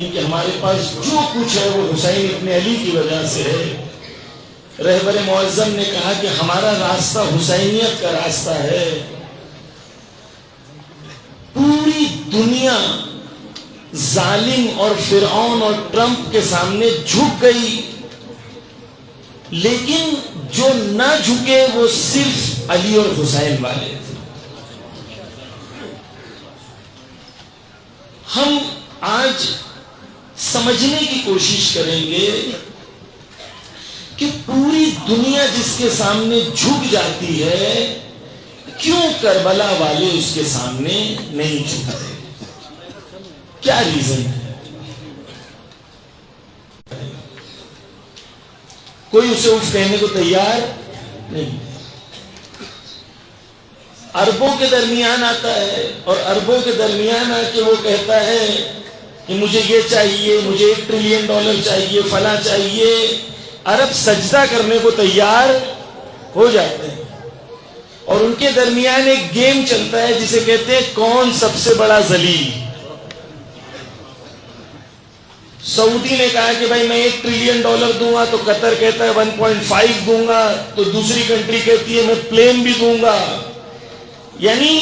کہ ہمارے پاس جو کچھ ہے وہ حسین ابن علی کی وجہ سے ہے۔ رہبر معظم نے کہا کہ ہمارا راستہ حسینیت کا راستہ ہے۔ پوری دنیا ظالم اور فرعون اور ٹرمپ کے سامنے جھک گئی، لیکن جو نہ جھکے وہ صرف علی اور حسین والے تھے۔ ہم آج سمجھنے کی کوشش کریں گے کہ پوری دنیا جس کے سامنے جھک جاتی ہے، کیوں کربلا والے اس کے سامنے نہیں جھکتے؟ کیا ریزن ہے؟ کوئی اسے اف کہنے کو تیار نہیں۔ عربوں کے درمیان آتا ہے اور عربوں کے درمیان آ کے وہ کہتا ہے کہ مجھے یہ چاہیے، مجھے $1 ٹریلین چاہیے، فلاں چاہیے۔ عرب سجدہ کرنے کو تیار ہو جاتے ہیں، اور ان کے درمیان ایک گیم چلتا ہے جسے کہتے ہیں کون سب سے بڑا ذلیل۔ سعودی نے کہا کہ بھائی میں $1 ٹریلین دوں گا، تو قطر کہتا ہے 1.5 دوں گا، تو دوسری کنٹری کہتی ہے میں پلین بھی دوں گا۔ یعنی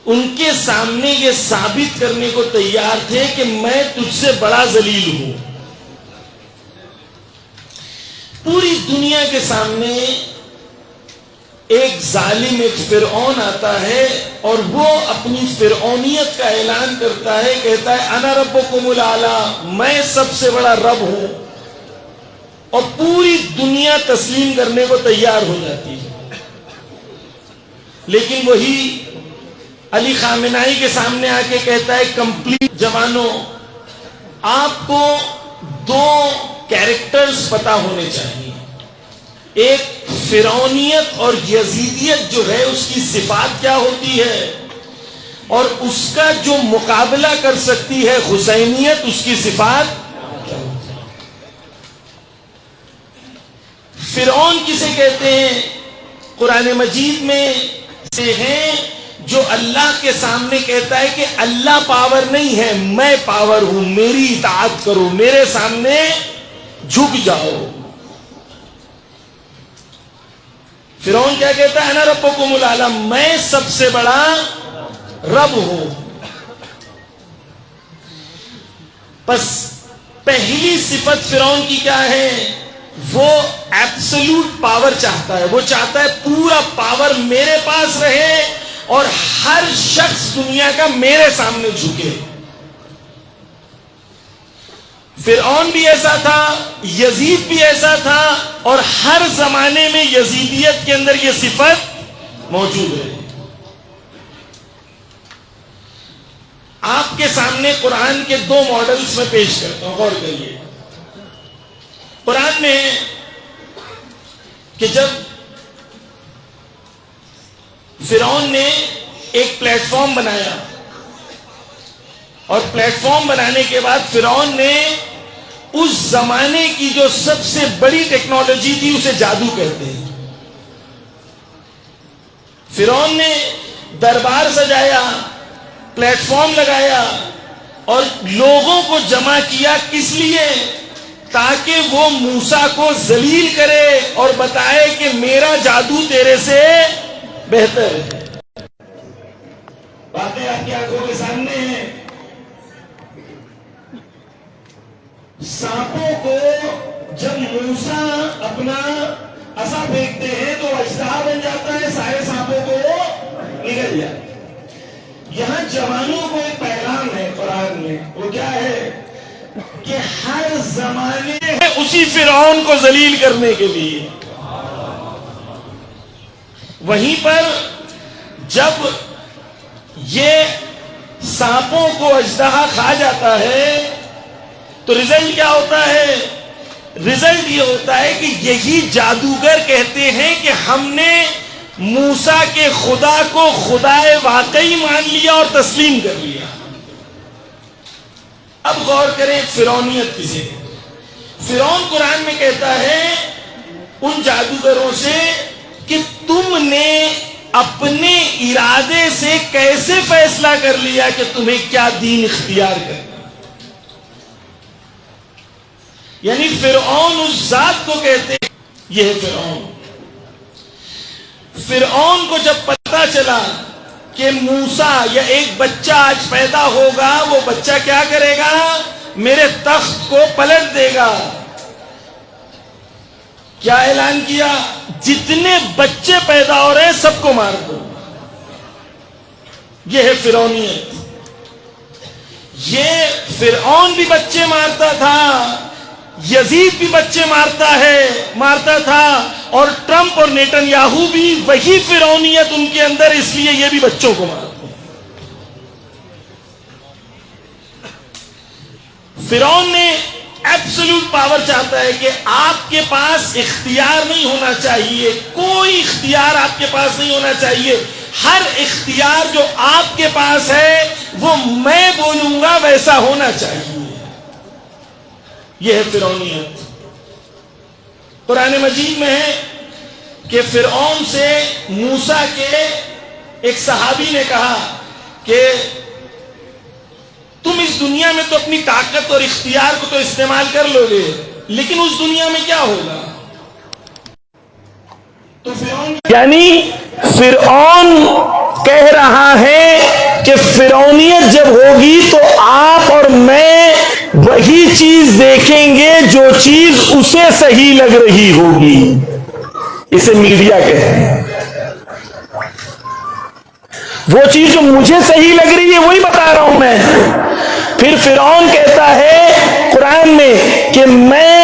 ان کے سامنے یہ ثابت کرنے کو تیار تھے کہ میں تجھ سے بڑا ذلیل ہوں۔ پوری دنیا کے سامنے ایک ظالم، ایک فرعون آتا ہے اور وہ اپنی فرعونیت کا اعلان کرتا ہے، کہتا ہے انا ربکم الاعلی، میں سب سے بڑا رب ہوں، اور پوری دنیا تسلیم کرنے کو تیار ہو جاتی ہے۔ لیکن وہی علی خامنائی کے سامنے آ کے کہتا ہے کمپلیٹ جوانوں، آپ کو 2 کیریکٹرز پتا ہونے چاہیے۔ ایک فرعونیت اور یزیدیت جو ہے اس کی صفات کیا ہوتی ہے، اور اس کا جو مقابلہ کر سکتی ہے حسینیت، اس کی صفات کیا ہوتی ہے۔ فرعون کسے کہتے ہیں؟ قرآن مجید میں سے ہیں جو اللہ کے سامنے کہتا ہے کہ اللہ پاور نہیں ہے، میں پاور ہوں، میری اطاعت کرو، میرے سامنے جھک جاؤ۔ فرعون کیا کہتا ہے؟ انا ربکم الاعلی، میں سب سے بڑا رب ہوں۔ بس پہلی صفت فرعون کی کیا ہے؟ وہ ایبسولوٹ پاور چاہتا ہے، وہ چاہتا ہے پورا پاور میرے پاس رہے اور ہر شخص دنیا کا میرے سامنے جھکے۔ فرعون بھی ایسا تھا، یزید بھی ایسا تھا، اور ہر زمانے میں یزیدیت کے اندر یہ صفت موجود ہے۔ آپ کے سامنے قرآن کے 2 ماڈلز میں پیش کرتا ہوں، غور کریے۔ قرآن میں ہے کہ جب فرعون نے ایک پلیٹ فارم بنایا، اور پلیٹ فارم بنانے کے بعد فرعون نے اس زمانے کی جو سب سے بڑی ٹیکنالوجی تھی اسے جادو کہتے ہیں۔ فرعون نے دربار سجایا، پلیٹ فارم لگایا، اور لوگوں کو جمع کیا، کس لیے؟ تاکہ وہ موسیٰ کو ذلیل کرے اور بتائے کہ میرا جادو تیرے سے بہتر ہے۔ باتیں آپ کی آنکھوں کے سامنے ہیں۔ سانپوں کو جب موسیٰ اپنا عصا پھینکتے ہیں تو اژدہا بن جاتا ہے، سارے سانپوں کو نگل جاتا ہے۔ یہاں جوانوں کو ایک پیغام ہے قرآن میں، وہ کیا ہے کہ ہر زمانے اسی فرعون کو ذلیل کرنے کے لیے۔ وہیں پر جب یہ سانپوں کو اژدہا کھا جاتا ہے تو رزلٹ کیا ہوتا ہے؟ رزلٹ یہ ہوتا ہے کہ یہی جادوگر کہتے ہیں کہ ہم نے موسیٰ کے خدا کو خدائے واقعی مان لیا اور تسلیم کر لیا۔ اب غور کریں فرعونیت کسے؟ فرعون قرآن میں کہتا ہے ان جادوگروں سے کہ تم نے اپنے ارادے سے کیسے فیصلہ کر لیا کہ تمہیں کیا دین اختیار کرنا؟ یعنی فرعون اس ذات کو کہتے ہیں. یہ ہے فرعون. فرعون کو جب پتہ چلا کہ موسیٰ یا ایک بچہ آج پیدا ہوگا، وہ بچہ کیا کرے گا؟ میرے تخت کو پلٹ دے گا. کیا اعلان کیا؟ جتنے بچے پیدا ہو رہے ہیں سب کو مار دو. یہ ہے فرعونیت. یہ فرعون بھی بچے مارتا تھا، یزید بھی بچے مارتا تھا، اور ٹرمپ اور نیتن یاہو بھی وہی فرعونیت ان کے اندر، اس لیے یہ بھی بچوں کو مارتے ہیں. فرعون نے ایبسولوٹ پاور چاہتا ہے کہ آپ کے پاس اختیار نہیں ہونا چاہیے، کوئی اختیار آپ کے پاس نہیں ہونا چاہیے. ہر اختیار جو آپ کے پاس ہے وہ میں بولوں گا ویسا ہونا چاہیے. یہ ہے فرعونیت. قرآن مجید میں ہے کہ فرعون سے موسیٰ کے ایک صحابی نے کہا کہ تم اس دنیا میں تو اپنی طاقت اور اختیار کو تو استعمال کر لو گے، لیکن اس دنیا میں کیا ہوگا؟ تو یعنی فرعون کہہ رہا ہے کہ فرعونیت جب ہوگی تو آپ اور میں وہی چیز دیکھیں گے جو چیز اسے صحیح لگ رہی ہوگی. اسے میڈیا کہتے ہیں. وہ چیز جو مجھے صحیح لگ رہی ہے وہی بتا رہا ہوں میں. پھر فرعون کہتا ہے قرآن میں کہ میں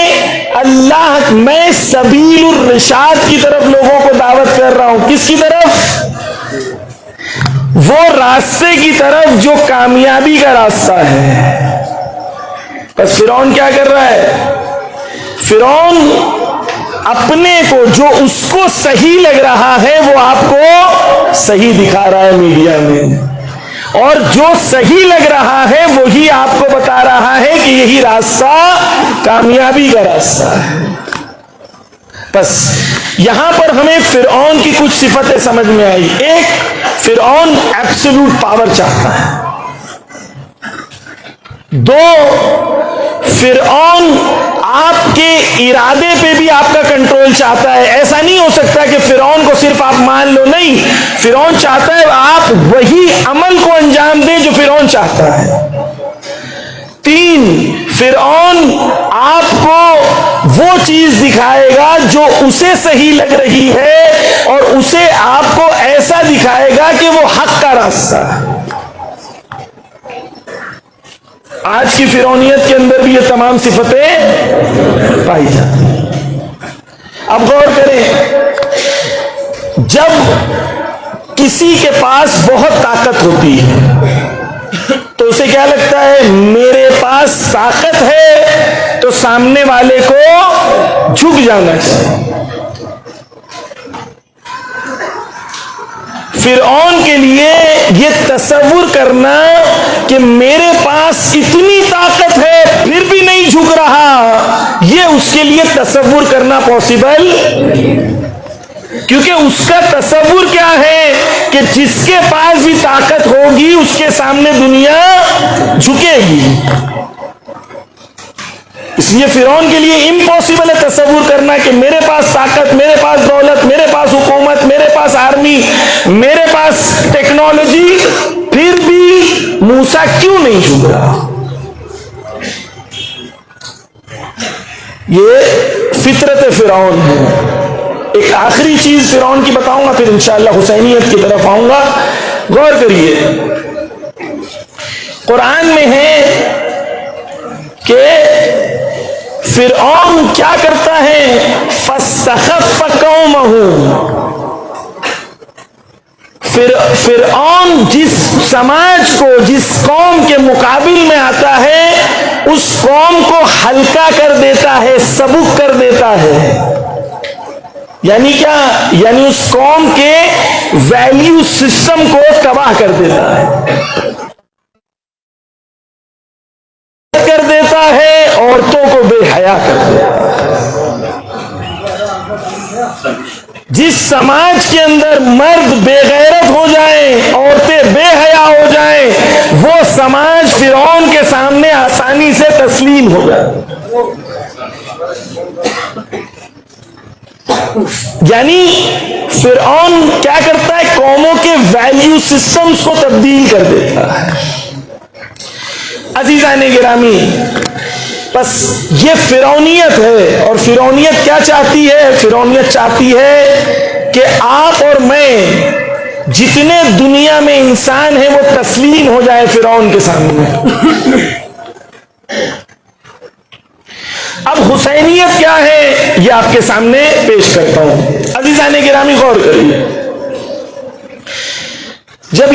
سبیل الرشاد کی طرف لوگوں کو دعوت کر رہا ہوں. کس کی طرف؟ وہ راستے کی طرف جو کامیابی کا راستہ ہے. بس فرعون کیا کر رہا ہے؟ فرعون اپنے کو جو اس کو صحیح لگ رہا ہے وہ آپ کو صحیح دکھا رہا ہے میڈیا میں، اور جو صحیح لگ رہا ہے وہی آپ کو بتا رہا ہے کہ یہی راستہ کامیابی کا راستہ ہے. بس یہاں پر ہمیں فرعون کی کچھ صفتیں سمجھ میں آئی. ایک، فرعون ایبسولوٹ پاور چاہتا ہے. دو، فرعون آپ کے ارادے پہ بھی آپ کا کنٹرول چاہتا ہے. ایسا نہیں ہو سکتا کہ فرعون کو صرف آپ مان لو، نہیں، فرعون چاہتا ہے آپ وہی عمل کو انجام دیں جو فرعون چاہتا ہے. تین، فرعون آپ کو وہ چیز دکھائے گا جو اسے صحیح لگ رہی ہے، اور اسے آپ کو ایسا دکھائے گا کہ وہ حق کا راستہ ہے. آج کی فرعونیت کے اندر بھی یہ تمام صفتیں پائی جاتی ہیں. اب غور کریں، جب کسی کے پاس بہت طاقت ہوتی ہے تو اسے کیا لگتا ہے؟ میرے پاس طاقت ہے تو سامنے والے کو جھک جانا چاہیے. فرعون کے لیے یہ تصور کرنا کہ میرے پاس اتنی طاقت ہے پھر بھی نہیں جھک رہا، یہ اس کے لیے تصور کرنا پاسبل، کیونکہ اس کا تصور کیا ہے کہ جس کے پاس بھی طاقت ہوگی اس کے سامنے دنیا جھکے گی. اس لیے فرعون کے لیے امپاسبل ہے تصور کرنا کہ میرے پاس طاقت، میرے پاس دولت، میرے پاس حکومت، میرے پاس آرمی، میرے پاس ٹیکنالوجی، پھر بھی موسیٰ کیوں نہیں جھک رہا. یہ فطرت فرعون ہے. ایک آخری چیز فرعون کی بتاؤں گا، پھر انشاءاللہ حسینیت کی طرف آؤں گا. غور کریے، قرآن میں ہے کہ فرعون کیا کرتا ہے؟ فاستخف قومہ. فرعون جس سماج کو، جس قوم کے مقابل میں آتا ہے اس قوم کو ہلکا کر دیتا ہے، سبک کر دیتا ہے. یعنی کیا؟ یعنی اس قوم کے ویلیو سسٹم کو تباہ کر دیتا ہے، عورتوں کو بے حیا کر دیتا ہے. جس سماج کے اندر مرد بے غیرت ہو جائیں، عورتیں بے حیا ہو جائیں، وہ سماج فرعون کے سامنے آسانی سے تسلیم ہو جائے. یعنی فرعون کیا کرتا ہے؟ قوموں کے ویلیو سسٹمز کو تبدیل کر دیتا ہے. عزیزان گرامی، بس یہ فرعونیت ہے. اور فرعونیت کیا چاہتی ہے؟ فرعونیت چاہتی ہے کہ آپ اور میں جتنے دنیا میں انسان ہیں وہ تسلیم ہو جائے فرعون کے سامنے. اب حسینیت کیا ہے یہ آپ کے سامنے پیش کرتا ہوں. عزیزان گرامی غور کریے. جب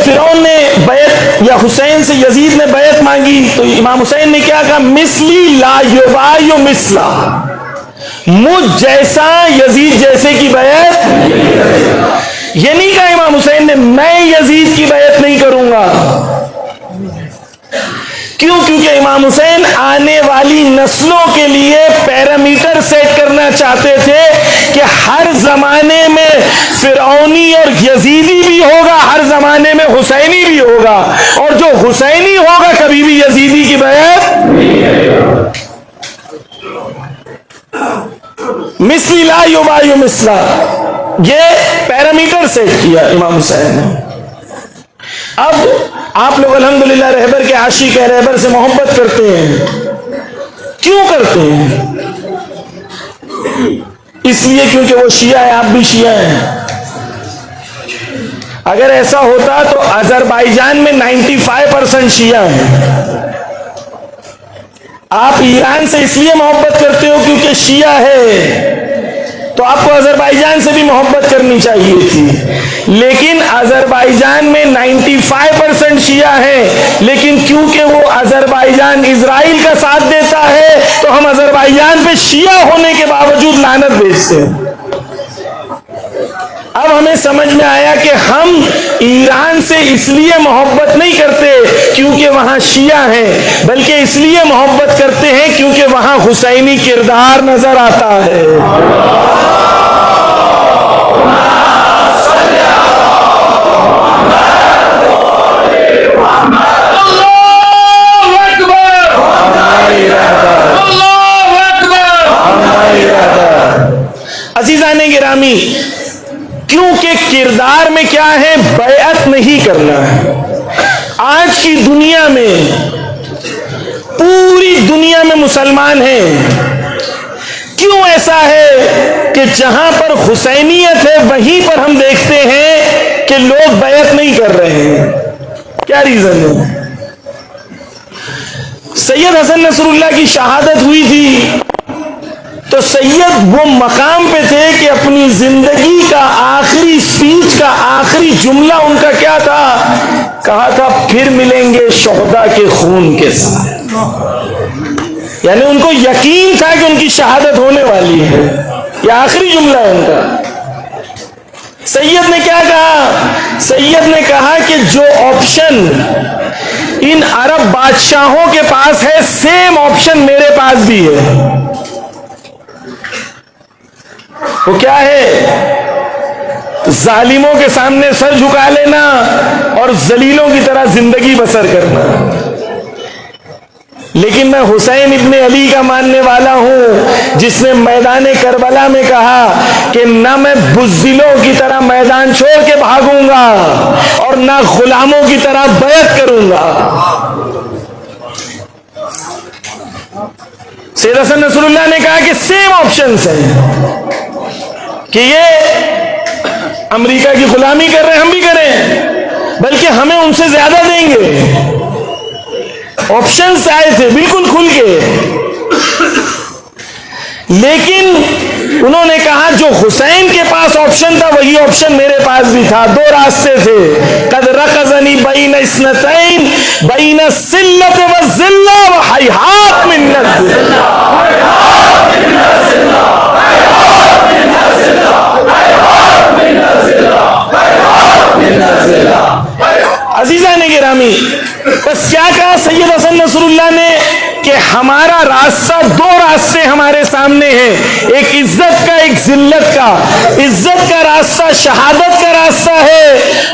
فرعون نے بیعت، یا حسین سے یزید نے بیعت مانگی، تو امام حسین نے کیا کہا؟ مثلی لا یبایع مثلا، مجھ جیسا یزید جیسے کی بیعت. یہ نہیں کہا امام حسین نے میں یزید کی بیعت نہیں کروں گا. کیوں؟ کیونکہ امام حسین آنے والی نسلوں کے لیے پیرامیٹر سیٹ کرنا چاہتے تھے کہ ہر زمانے میں فرعونی اور یزیدی بھی ہوگا، ہر زمانے میں حسینی بھی ہوگا، اور جو حسینی ہوگا کبھی بھی یزیدی کی بیعت. مثلی لا یبایع مثلا، یہ پیرامیٹر سیٹ کیا امام حسین نے. اب آپ لوگ الحمدللہ رہبر کے عاشق ہیں، رہبر سے محبت کرتے ہیں. کیوں کرتے ہیں؟ اس لیے کیونکہ وہ شیعہ ہے، آپ بھی شیعہ ہیں. اگر ایسا ہوتا تو آذربائیجان میں 95% شیعہ ہیں. آپ ایران سے اس لیے محبت کرتے ہو کیونکہ شیعہ ہے، تو آپ کو آذربائیجان سے بھی محبت کرنی چاہیے تھی. لیکن آذربائیجان میں 95% شیعہ ہیں، لیکن کیونکہ وہ آذربائیجان اسرائیل کا ساتھ دیتا ہے تو ہم آذربائیجان پہ شیعہ ہونے کے باوجود لعنت بھیجتے ہیں. اب ہمیں سمجھ میں آیا کہ ہم ایران سے اس لیے محبت نہیں کرتے کیونکہ وہاں شیعہ ہیں، بلکہ اس لیے محبت کرتے ہیں کیونکہ وہاں حسینی کردار نظر آتا ہے. عزیزان گرامی، کیونکہ کردار میں کیا ہے؟ بیعت نہیں کرنا ہے. آج کی دنیا میں، پوری دنیا میں مسلمان ہیں. کیوں ایسا ہے کہ جہاں پر حسینیت ہے وہیں پر ہم دیکھتے ہیں کہ لوگ بیعت نہیں کر رہے ہیں؟ کیا ریزن ہے؟ سید حسن نصر اللہ کی شہادت ہوئی تھی تو سید وہ مقام پہ تھے کہ اپنی زندگی کا آخری سپیچ کا آخری جملہ ان کا کیا تھا؟ کہا تھا پھر ملیں گے شہداء کے خون کے ساتھ. یعنی ان کو یقین تھا کہ ان کی شہادت ہونے والی ہے. یہ آخری جملہ ہے ان کا. سید نے کیا کہا؟ سید نے کہا کہ جو آپشن ان عرب بادشاہوں کے پاس ہے سیم آپشن میرے پاس بھی ہے. وہ کیا ہے؟ ظالموں کے سامنے سر جھکا لینا اور ذلیلوں کی طرح زندگی بسر کرنا. لیکن میں حسین ابن علی کا ماننے والا ہوں جس نے میدان کربلا میں کہا کہ نہ میں بزدلوں کی طرح میدان چھوڑ کے بھاگوں گا اور نہ غلاموں کی طرح بیعت کروں گا. سید حسن نصر اللہ نے کہا کہ سیم آپشنز ہیں کہ یہ امریکہ کی غلامی کر رہے ہیں، ہم بھی کریں، بلکہ ہمیں ان سے زیادہ دیں گے. آپشنز آئے تھے بالکل کھل کے. لیکن انہوں نے کہا جو حسین کے پاس آپشن تھا وہی آپشن میرے پاس بھی تھا. دو راستے تھے. قد رکزنی بین اثنتین بین السلۃ والذلہ وحیحات من الذلہ. عزیزان گرامی، بس کیا کہا سید حسن نصر اللہ نے کہ ہمارا راستہ، دو راستے ہمارے سامنے ہیں، ایک عزت کا، ایک ذلت کا۔ عزت کا راستہ شہادت کا راستہ ہے،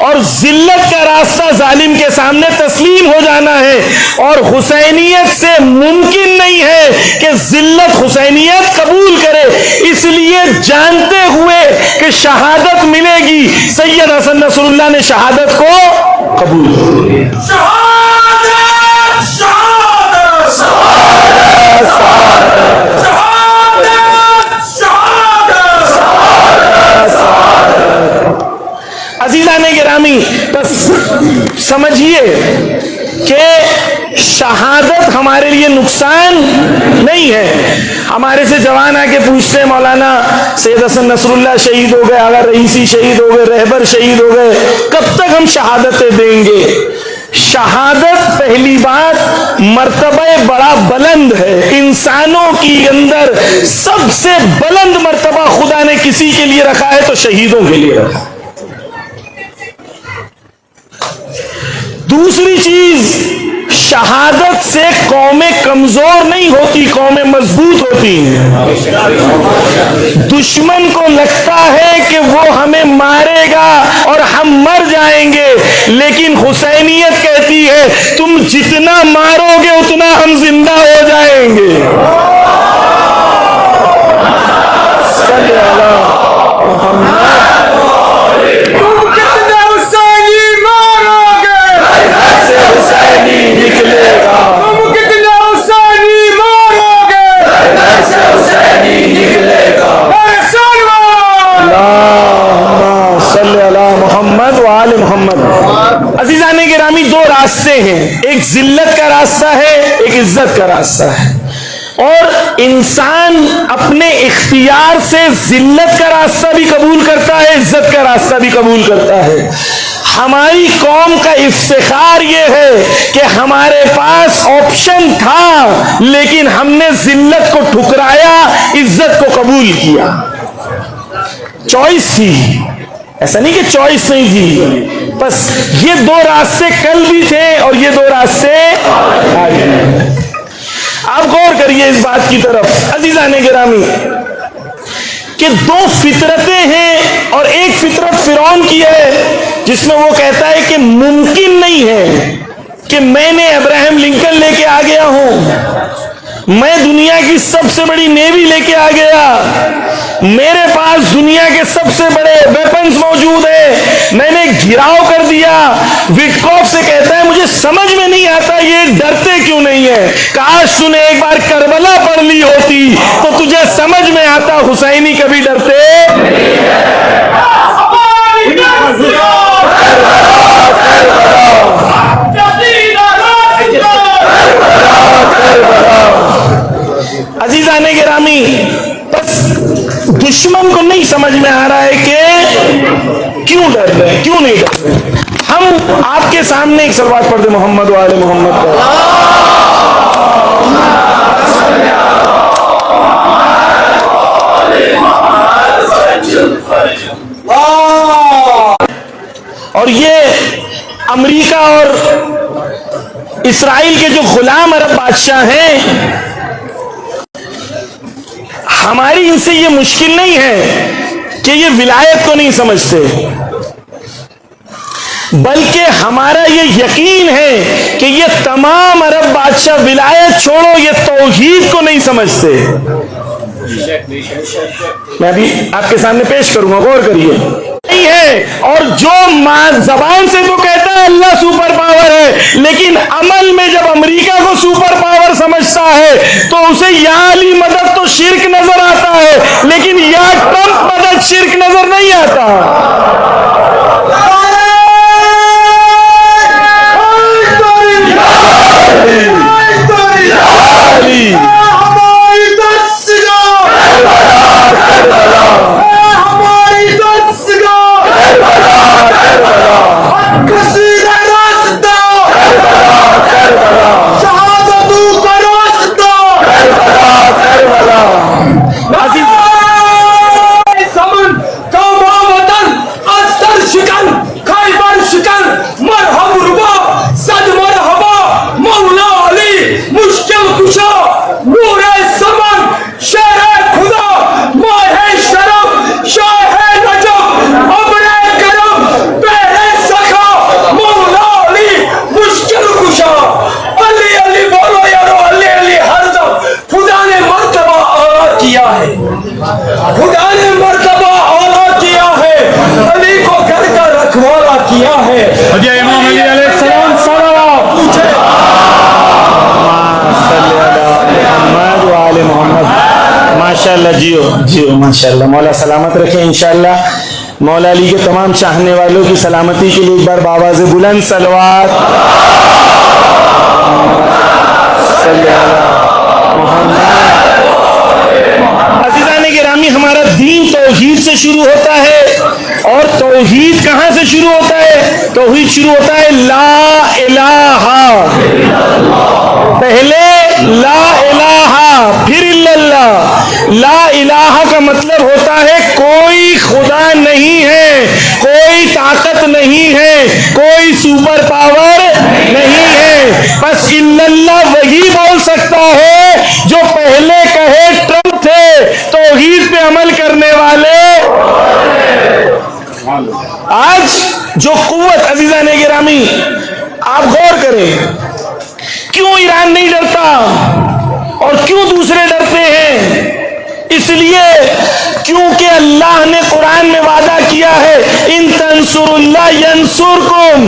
اور ذلت کا راستہ ظالم کے سامنے تسلیم ہو جانا ہے۔ اور حسینیت سے ممکن نہیں ہے کہ ذلت حسینیت قبول کرے، اس لیے جانتے ہوئے کہ شہادت ملے گی، سید حسن نصر اللہ نے شہادت کو قبول کیا۔ عزیزان گرامی، بس سمجھیے کہ شہادت ہمارے لیے نقصان نہیں ہے۔ ہمارے سے جوان آ کے پوچھتے ہیں مولانا سید حسن نصر اللہ شہید ہو گئے، اگر رئیسی شہید ہو گئے، رہبر شہید ہو گئے، کب تک ہم شہادتیں دیں گے؟ شہادت پہلی بات مرتبہ بڑا بلند ہے، انسانوں کی اندر سب سے بلند مرتبہ خدا نے کسی کے لیے رکھا ہے تو شہیدوں کے لیے رکھا ہے۔ دوسری چیز، شہادت سے قومیں کمزور نہیں ہوتی، قومیں مضبوط ہوتی ہیں۔ دشمن کو لگتا ہے کہ وہ ہمیں مارے گا اور ہم مر جائیں گے، لیکن حسینیت کہتی ہے تم جتنا مارو گے اتنا ہم زندہ ہو جائیں گے۔ صلی اللہ محمد۔ عزیزان گرامی، دو راستے ہیں، ایک ذلت کا راستہ ہے، ایک عزت کا راستہ ہے، اور انسان اپنے اختیار سے ذلت کا راستہ بھی قبول کرتا ہے، عزت کا راستہ بھی قبول کرتا ہے۔ ہماری قوم کا افتخار یہ ہے کہ ہمارے پاس آپشن تھا، لیکن ہم نے ذلت کو ٹھکرایا، عزت کو قبول کیا۔ چوائس تھی، ایسا نہیں کہ چوائس نہیں تھی، بس یہ دو راستے کل بھی تھے اور یہ دو راستے آج بھی۔ آپ غور کریے اس بات کی طرف عزیزان گرامی کہ دو فطرتیں ہیں، اور ایک فطرت فرعون کی ہے جس میں وہ کہتا ہے کہ ممکن نہیں ہے کہ میں نے ابراہیم لنکن لے کے آ گیا ہوں، میں دنیا کی سب سے بڑی نیوی لے کے آ گیا، میرے پاس دنیا کے سب سے بڑے ویپنز موجود ہیں، میں نے گھراؤ کر دیا۔ وٹکوف سے کہتا ہے مجھے سمجھ میں نہیں آتا یہ ڈرتے کیوں نہیں ہے، کاش تو نے ایک بار کربلا پڑھ لی ہوتی تو تجھے سمجھ میں آتا حسینی کبھی ڈرتے عزیزان گرامی، بس دشمن کو نہیں سمجھ میں آ رہا ہے کہ کیوں ڈر رہے، کیوں نہیں ڈر رہے۔ ہم آپ کے سامنے ایک صلوات پڑھ دیں محمد و آل محمد پر۔ اور یہ امریکہ اور اسرائیل کے جو غلام عرب بادشاہ ہیں، ہماری ان سے یہ مشکل نہیں ہے کہ یہ ولایت کو نہیں سمجھتے، بلکہ ہمارا یہ یقین ہے کہ یہ تمام عرب بادشاہ ولایت چھوڑو، یہ توحید کو نہیں سمجھتے۔ میں ابھی آپ کے سامنے پیش کروں گا، غور کریے۔ نہیں ہے، اور جو زبان سے تو کہتا ہے اللہ سپر پاور ہے، لیکن عمل میں جب امریکہ کو سپر پاور سمجھتا ہے تو اسے یا علی مدد تو شرک نظر آتا ہے، لیکن یا ٹرمپ مدد شرک نظر نہیں آتا۔ خدا نے مرتبہ اعلیٰ کیا ہے، علی کو گھر کا رکھوالا کیا ہے۔ امام علی علیہ السلام صلوات پوچھے محمد و آل محمد۔ ماشاءاللہ، جیو ماشاءاللہ، مولا سلامت رکھیں انشاءاللہ۔ مولا علی کے تمام چاہنے والوں کی سلامتی کے لیے ایک بار بآواز بلند صلوات۔ صلی اللہ محمد۔ عزیزان گرامی، ہمارا دین توحید سے شروع ہوتا ہے، اور توحید کہاں سے شروع ہوتا ہے؟ توحید شروع ہوتا ہے لا الہ، پہلے لا الہ پھر اللہ۔ لا الہ کا مطلب ہوتا ہے کوئی خدا نہیں ہے، کوئی طاقت نہیں ہے، کوئی سپر پاور نہیں ہے، بس اللہ وہی بول سکتا ہے جو پہلے کہے ٹرمپ تھے توحید پہ عمل کرنے والے۔ آج جو قوت، عزیزان گرامی آپ غور کریں، کیوں ایران نہیں ڈرتا اور کیوں دوسرے ڈرتے ہیں؟ اس لیے کیونکہ اللہ نے قرآن میں وعدہ کیا ہے ان تنصر اللہ ینصرکم،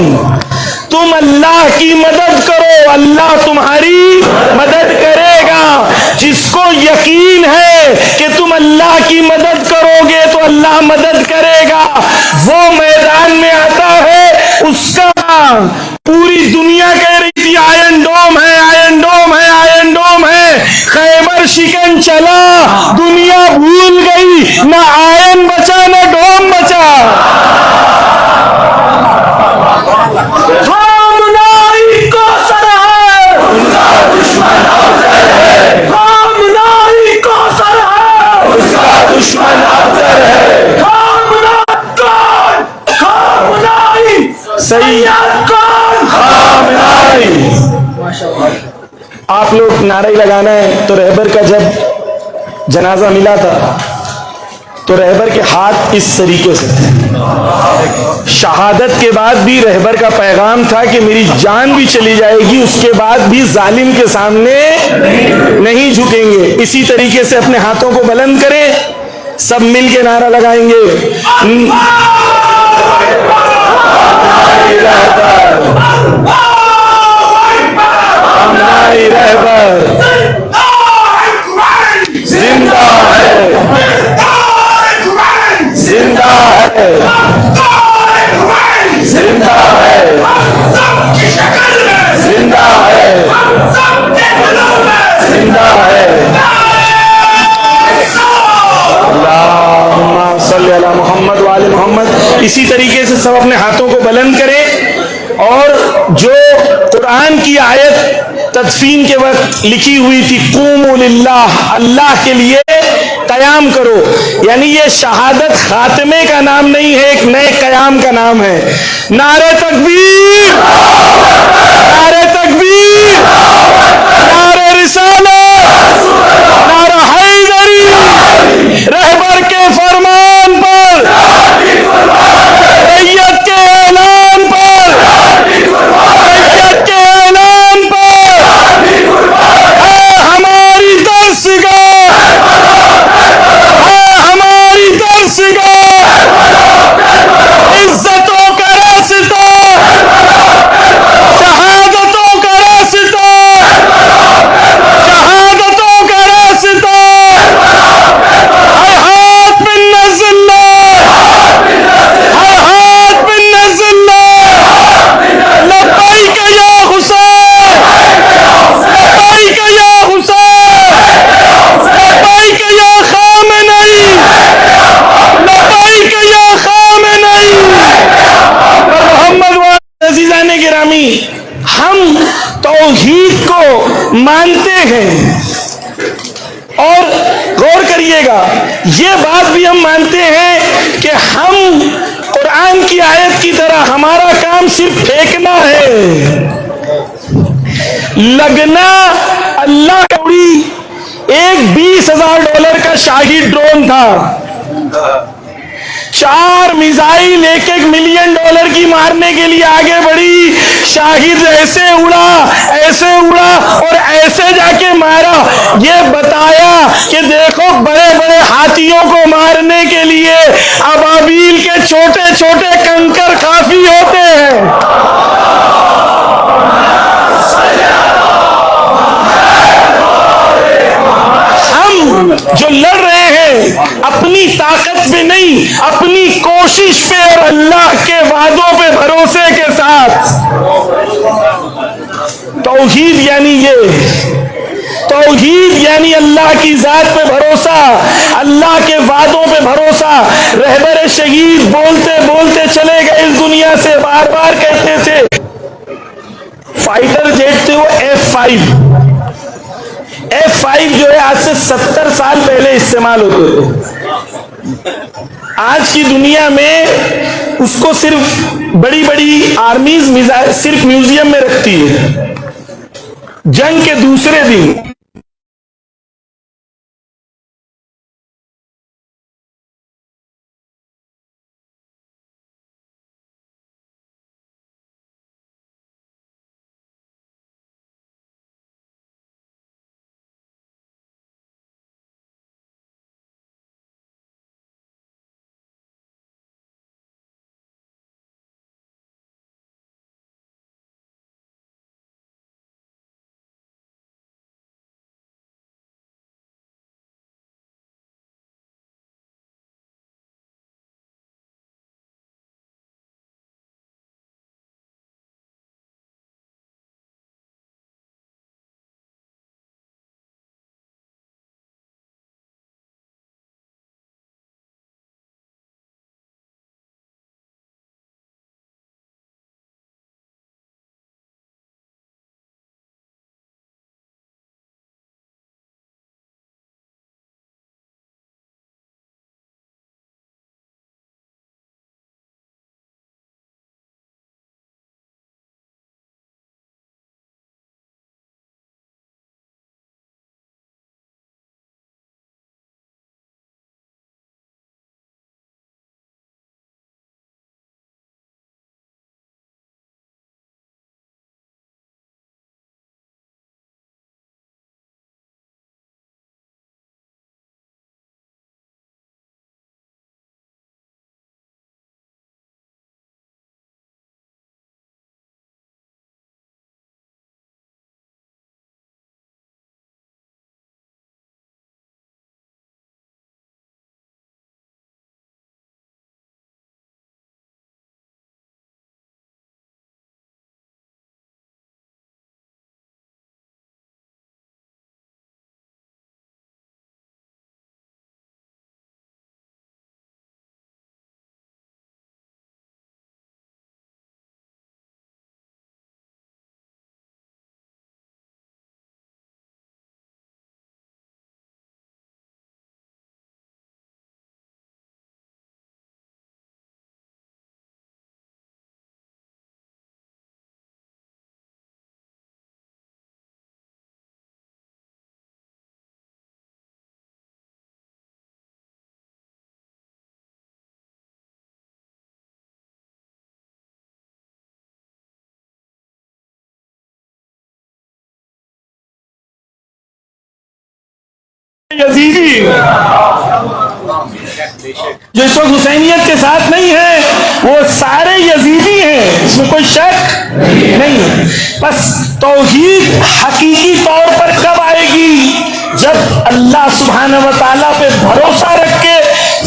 تم اللہ کی مدد کرو اللہ تمہاری مدد کرے گا۔ جس کو یقین ہے کہ تم اللہ کی مدد کرو گے تو اللہ مدد کرے گا، وہ میدان میں آتا ہے۔ اس کا پوری دنیا کہہ رہی تھی آئرن ڈوم ہے، آئرن ڈوم ہے، آئرن ڈوم ہے، خیبر شکن چلا، دنیا بھول گئی، نہ آئرن بچا نہ ڈوم بچا۔ خامنائی کوثر ہے، اس کا دشمن افضل ہے۔ خامنائی کوثر ہے، اس کا دشمن افضل ہے۔ خامنائی سید کون؟ خامنائی۔ آپ لوگ نعرہ لگانا ہے تو رہبر کا جب جنازہ ملا تھا تو رہبر کے ہاتھ اس طریقے سے تھے۔ شہادت کے بعد بھی رہبر کا پیغام تھا کہ میری جان بھی چلی جائے گی، اس کے بعد بھی ظالم کے سامنے نہیں جھکیں گے۔ اسی طریقے سے اپنے ہاتھوں کو بلند کریں، سب مل کے نعرہ لگائیں گے۔ ہماری رہبر زندہ ہے، زندہ ہے، زندہ ہے، زندہ ہے، زندہ ہے۔ اللہم صلی علی محمد وآل محمد۔ اسی طریقے سے سب اپنے ہاتھوں کو بلند کریں، اور جو قرآن کی آیت تدفین کے وقت لکھی ہوئی تھی قوموا للہ، اللہ کے لیے قیام کرو، یعنی یہ شہادت خاتمے کا نام نہیں ہے، ایک نئے قیام کا نام ہے۔ نعرہ تکبیر، نعرہ تکبیر، نعرہ رسالت، نعرہ حیدری، رہبر کے فرمان پر، سید کے اعلان پر، سید کے اعلان پر، اے ہماری درسگاہ، اے ہماری درسگاہ، عزتوں کا راستہ، شہادتوں کا راستہ، شہادتوں کا راستہ، ہاتھ پہ نزل، ہاتھ پہ نزل، لبیک یا حسین، لبیک یا حسین، لبیک یا خامنئی، لبیک یا خامنئی۔ محمد و عزیزان گرامی، ہم توحید کو مانتے ہیں، اور غور کریے گا یہ بات بھی ہم مانتے ہیں کہ ہم قرآن کی آیت کی طرح ہمارا کام صرف پھینکنا ہے، لگنا اللہ کا اڑی۔ ایک $20,000 کا شاہی ڈرون تھا، 4 میزائل $1 ملین کی مارنے کے لیے آگے بڑھی، شاہد ایسے اڑا اور ایسے جا کے مارا۔ یہ بتایا کہ دیکھو بڑے بڑے ہاتھ ہاتھیوں کو مارنے کے لیے ابابیل کے چھوٹے چھوٹے کنکر کافی ہوتے ہیں. ہم جو لڑ رہے ہیں اپنی طاقت پہ نہیں، اپنی کوشش پہ اور اللہ کے وعدوں پہ بھروسے کے ساتھ. توحید یعنی یہ، توحید یعنی اللہ کی ذات پہ بھروسہ، اللہ کے وعدوں پہ بھروسہ. رہبر شہید بولتے بولتے چلے گئے اس دنیا سے، بار بار کہتے تھے فائٹر جیٹ تھے وہ F5 جو ہے آج سے 70 سال پہلے استعمال ہوتے تھے. آج کی دنیا میں اس کو صرف بڑی بڑی آرمیز صرف میوزیم میں رکھتی ہے. جنگ کے دوسرے دن یزیدی جو اس وقت حسینیت کے ساتھ نہیں ہے وہ سارے یزیدی ہیں، اس میں کوئی شک نہیں. بس توحید حقیقی طور پر کب آئے گی؟ جب اللہ سبحانہ و تعالیٰ پہ بھروسہ رکھ کے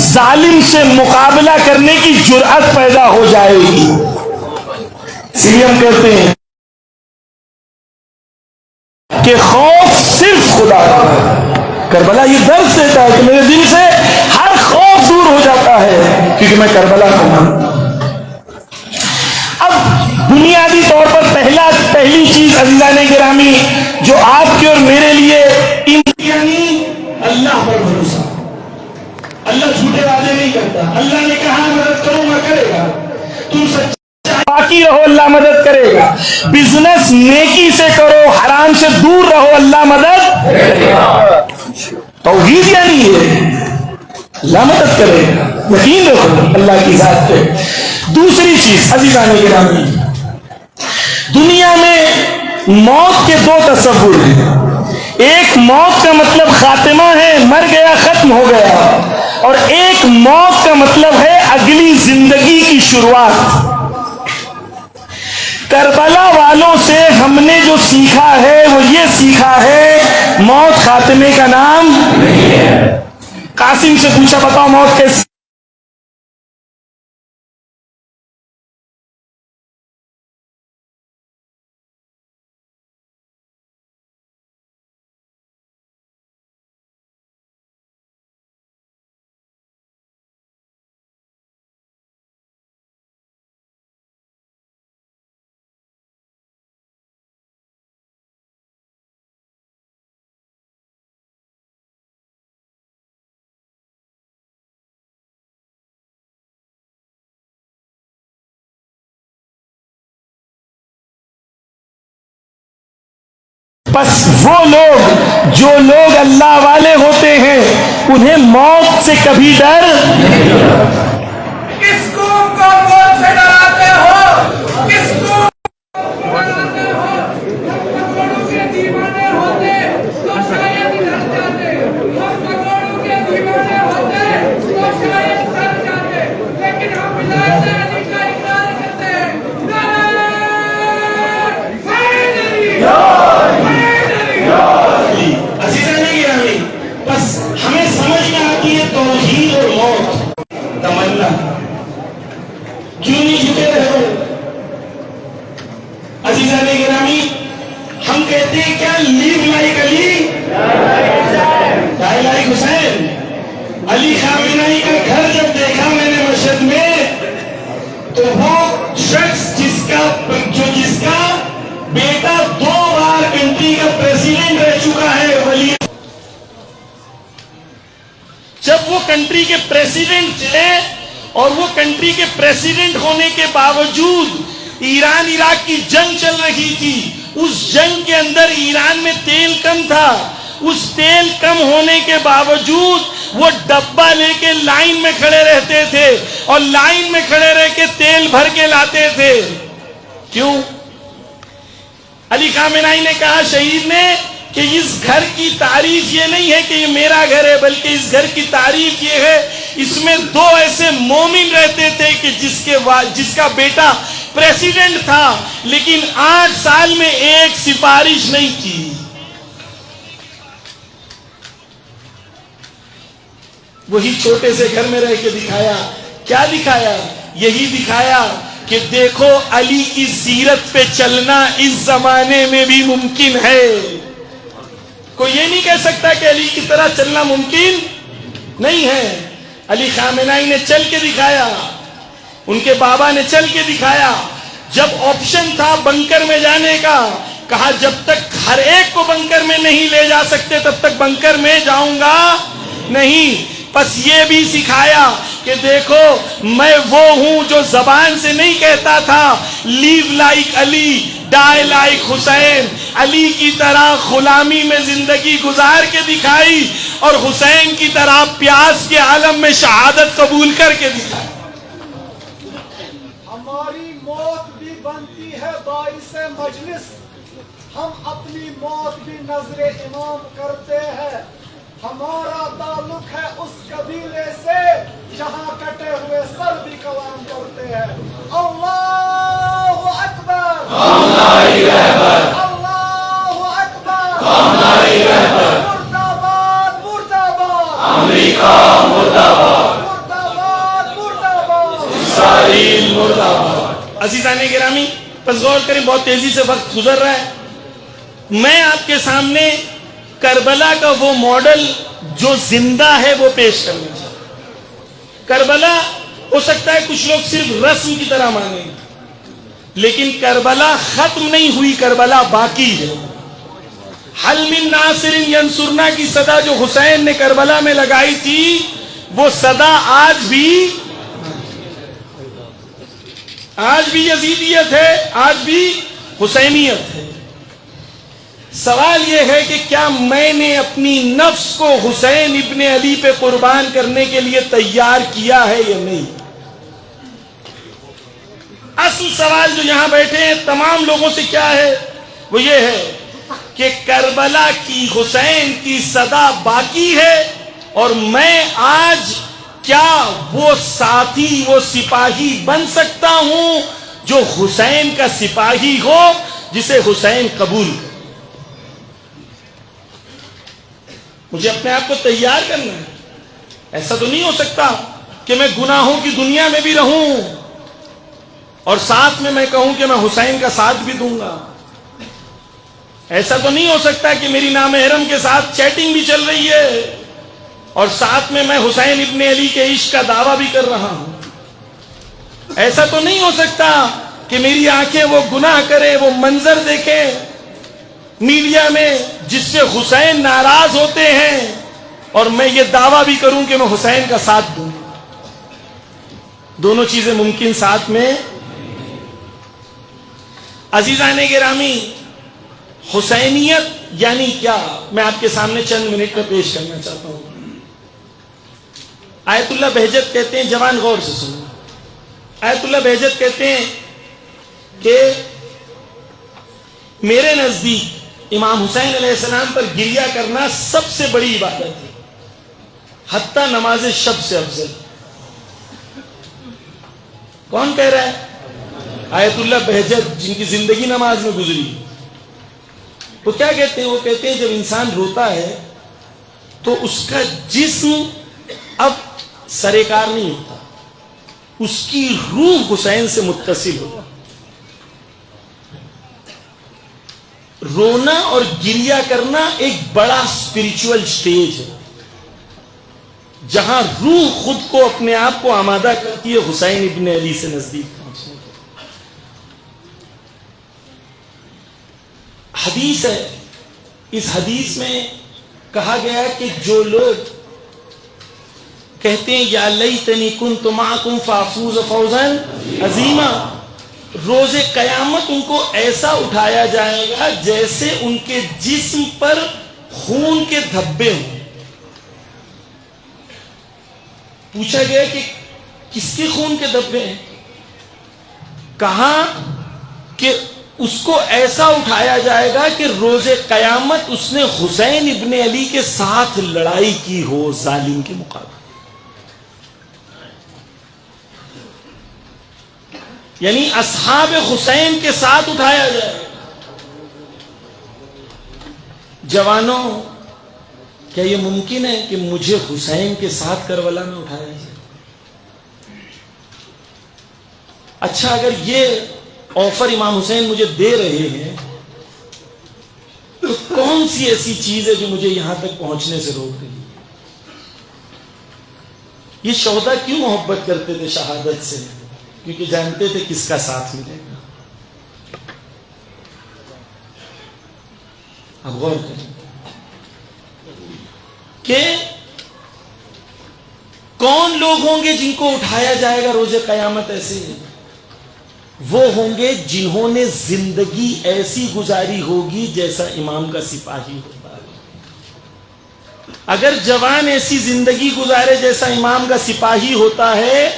ظالم سے مقابلہ کرنے کی جرأت پیدا ہو جائے گی. اس لیے ہم کہتے ہیں کہ خوف صرف خدا کا ہے. کربلا یہ درس دیتا ہے کہ میرے دل سے ہر خوف دور ہو جاتا ہے کیونکہ میں کربلا کا ہوں. اب بنیادی طور پر پہلی چیز عزیزان گرامی جو آپ کے اور میرے لیے یعنی اللہ پر بھروسہ. اللہ جھوٹے وعدے نہیں کرتا. اللہ نے کہا مدد کروں میں کرے گا. تم سچا باقی رہو اللہ مدد کرے گا. بزنس نیکی سے کرو، حرام سے دور رہو، اللہ مدد کرے گا. توحید یعنی یہ اللہ مدد کرے گا. یقین رکھو اللہ کی ذات پہ. دوسری چیز عزیزان گرامی، دنیا میں موت کے دو تصور ہیں. ایک موت کا مطلب خاتمہ ہے، مر گیا ختم ہو گیا. اور ایک موت کا مطلب ہے اگلی زندگی کی شروعات۔ کربلا والوں سے ہم نے جو سیکھا ہے وہ یہ سیکھا ہے موت خاتمے کا نام نہیں ہے۔ قاسم سے پوچھا بتاؤ موت کیسی؟ بس وہ لوگ جو لوگ اللہ والے ہوتے ہیں انہیں موت سے کبھی ڈر کس کو موت سے ڈراتے ہو؟ کس کو ڈراتے ہو؟ کروڑوں کے دیوانے ہوتے تو شاید ڈر جاتے، کروڑوں کے دیوانے ہوتے تو شاید ڈر جاتے، لیکن ہم ولایت علی کا اقرار کرتے ہیں۔ بس ہمیں سمجھ میں آتی ہے توحید اور موت۔ تمنا کیوں نہیں جھکے رہے؟ عزیزان گرامی، ہم کہتے ہیں کیا لیو لائک علی ڈائی لائک حسین۔ علی خامنہئی کا گھر جب دیکھا میں نے مشہد میں تو وہ شخص جس کا بیٹا 2 بار کنٹری کا پریزیڈنٹ رہ چکا ہے، ولی جب وہ کنٹری کے پریزیڈنٹ تھے اور وہ کنٹری کے پریزیڈنٹ ہونے کے باوجود ایران عراق کی جنگ چل رہی تھی، اس جنگ کے اندر ایران میں تیل کم تھا، اس تیل کم ہونے کے باوجود وہ ڈبہ لے کے لائن میں کھڑے رہتے تھے اور لائن میں کھڑے رہ کے تیل بھر کے لاتے تھے۔ کیوں؟ علی خامنہئی نے کہا شہید نے کہ اس گھر کی تعریف یہ نہیں ہے کہ یہ میرا گھر ہے، بلکہ اس گھر کی تعریف یہ ہے اس میں 2 ایسے مومن رہتے تھے کہ جس کا بیٹا پریزیڈنٹ تھا لیکن 8 سال میں ایک سفارش نہیں کی۔ وہی چھوٹے سے گھر میں رہ کے دکھایا۔ کیا دکھایا؟ یہی دکھایا کہ دیکھو علی کی سیرت پہ چلنا اس زمانے میں بھی ممکن ہے۔ کوئی یہ نہیں کہہ سکتا کہ علی کی طرح چلنا ممکن نہیں ہے۔ علی خامنہئی نے چل کے دکھایا، ان کے بابا نے چل کے دکھایا۔ جب آپشن تھا بنکر میں جانے کا، کہا جب تک ہر ایک کو بنکر میں نہیں لے جا سکتے تب تک بنکر میں جاؤں گا نہیں۔ بس یہ بھی سکھایا کہ دیکھو میں وہ ہوں جو زبان سے نہیں کہتا تھا لیو لائک علی ڈائی لائک حسین۔ علی کی طرح غلامی میں زندگی گزار کے دکھائی اور حسین کی طرح پیاس کے عالم میں شہادت قبول کر کے دکھائی۔ ہماری موت بھی بنتی ہے باعث مجلس، ہم اپنی موت بھی نظر امام کرتے ہیں۔ ہمارا تعلق ہے اس قبیلے سے جہاں کٹے ہوئے سر بھی کلام کرتے ہیں۔ اللہ اکبر، ہماری رہبر، اللہ اکبر، ہماری رہبر، مرد آباد مرد آباد، امریکہ مرد آباد، مرد آباد مرد آباد، اسرائیل مرد آباد۔ عزیزان گرامی بس غور کریں، بہت تیزی سے وقت گزر رہا ہے۔ میں آپ کے سامنے کربلا کا وہ ماڈل جو زندہ ہے وہ پیش کرنا چاہتا۔ کربلا ہو سکتا ہے کچھ لوگ صرف رسم کی طرح مانیں، لیکن کربلا ختم نہیں ہوئی، کربلا باقی ہے۔ حل من ناصر ینصرنا کی صدا جو حسین نے کربلا میں لگائی تھی وہ صدا آج بھی یزیدیت ہے، آج بھی حسینیت ہے۔ سوال یہ ہے کہ کیا میں نے اپنی نفس کو حسین ابن علی پہ قربان کرنے کے لیے تیار کیا ہے یا نہیں؟ اصل سوال جو یہاں بیٹھے ہیں تمام لوگوں سے کیا ہے وہ یہ ہے کہ کربلا کی حسین کی صدا باقی ہے اور میں آج کیا وہ ساتھی، وہ سپاہی بن سکتا ہوں جو حسین کا سپاہی ہو، جسے حسین قبول کرے؟ مجھے اپنے آپ کو تیار کرنا ہے. ایسا تو نہیں ہو سکتا کہ میں گناہوں کی دنیا میں بھی رہوں اور ساتھ میں کہوں کہ میں حسین کا ساتھ بھی دوں گا. ایسا تو نہیں ہو سکتا کہ میری نامحرم کے ساتھ چیٹنگ بھی چل رہی ہے اور ساتھ میں حسین ابن علی کے عشق کا دعویٰ بھی کر رہا ہوں. ایسا تو نہیں ہو سکتا کہ میری آنکھیں وہ گناہ کرے، وہ منظر دیکھے میڈیا میں جس سے حسین ناراض ہوتے ہیں اور میں یہ دعویٰ بھی کروں کہ میں حسین کا ساتھ دوں. دونوں چیزیں ممکن ساتھ میں. عزیزان گرامی، حسینیت یعنی کیا، میں آپ کے سامنے چند منٹ میں پیش کرنا چاہتا ہوں. آیت اللہ بہجت کہتے ہیں، جوان غور سے سنو، آیت اللہ بہجت کہتے ہیں کہ میرے نزدیک امام حسین علیہ السلام پر گریہ کرنا سب سے بڑی عبادت ہے، حتیٰ نماز شب سے افضل. کون کہہ رہا ہے؟ آیت اللہ بہجت، جن کی زندگی نماز میں گزری. وہ کیا کہتے ہیں؟ وہ کہتے ہیں جب انسان روتا ہے تو اس کا جسم اب سرکار نہیں ہوتا، اس کی روح حسین سے متصل ہوتا. رونا اور گریہ کرنا ایک بڑا اسپرچول سٹیج ہے جہاں روح خود کو، اپنے آپ کو آمادہ کرتی ہے حسین ابن علی سے نزدیک پہنچنے کے. حدیث ہے، اس حدیث میں کہا گیا ہے کہ جو لوگ کہتے ہیں یا لیتنی کنت معکم فافوز فوزا عظیما، روز قیامت ان کو ایسا اٹھایا جائے گا جیسے ان کے جسم پر خون کے دھبے ہوں. پوچھا گیا کہ کس کے خون کے دھبے ہیں؟ کہا کہ اس کو ایسا اٹھایا جائے گا کہ روز قیامت اس نے حسین ابن علی کے ساتھ لڑائی کی ہو ظالم کے مقابلے. یعنی اصحاب حسین کے ساتھ اٹھایا جائے گا. جوانوں، کیا یہ ممکن ہے کہ مجھے حسین کے ساتھ کربلا میں اٹھایا جائے؟ اچھا، اگر یہ آفر امام حسین مجھے دے رہے ہیں تو کون سی ایسی چیز ہے جو مجھے یہاں تک پہنچنے سے روک رہی ہے؟ یہ شہداء کیوں محبت کرتے تھے شہادت سے؟ کیونکہ جانتے تھے کس کا ساتھ ملے گا. اب غور کریں کہ کون لوگ ہوں گے جن کو اٹھایا جائے گا روز قیامت ایسے ہی؟ وہ ہوں گے جنہوں نے زندگی ایسی گزاری ہوگی جیسا امام کا سپاہی ہوتا ہے. اگر جوان ایسی زندگی گزارے جیسا امام کا سپاہی ہوتا ہے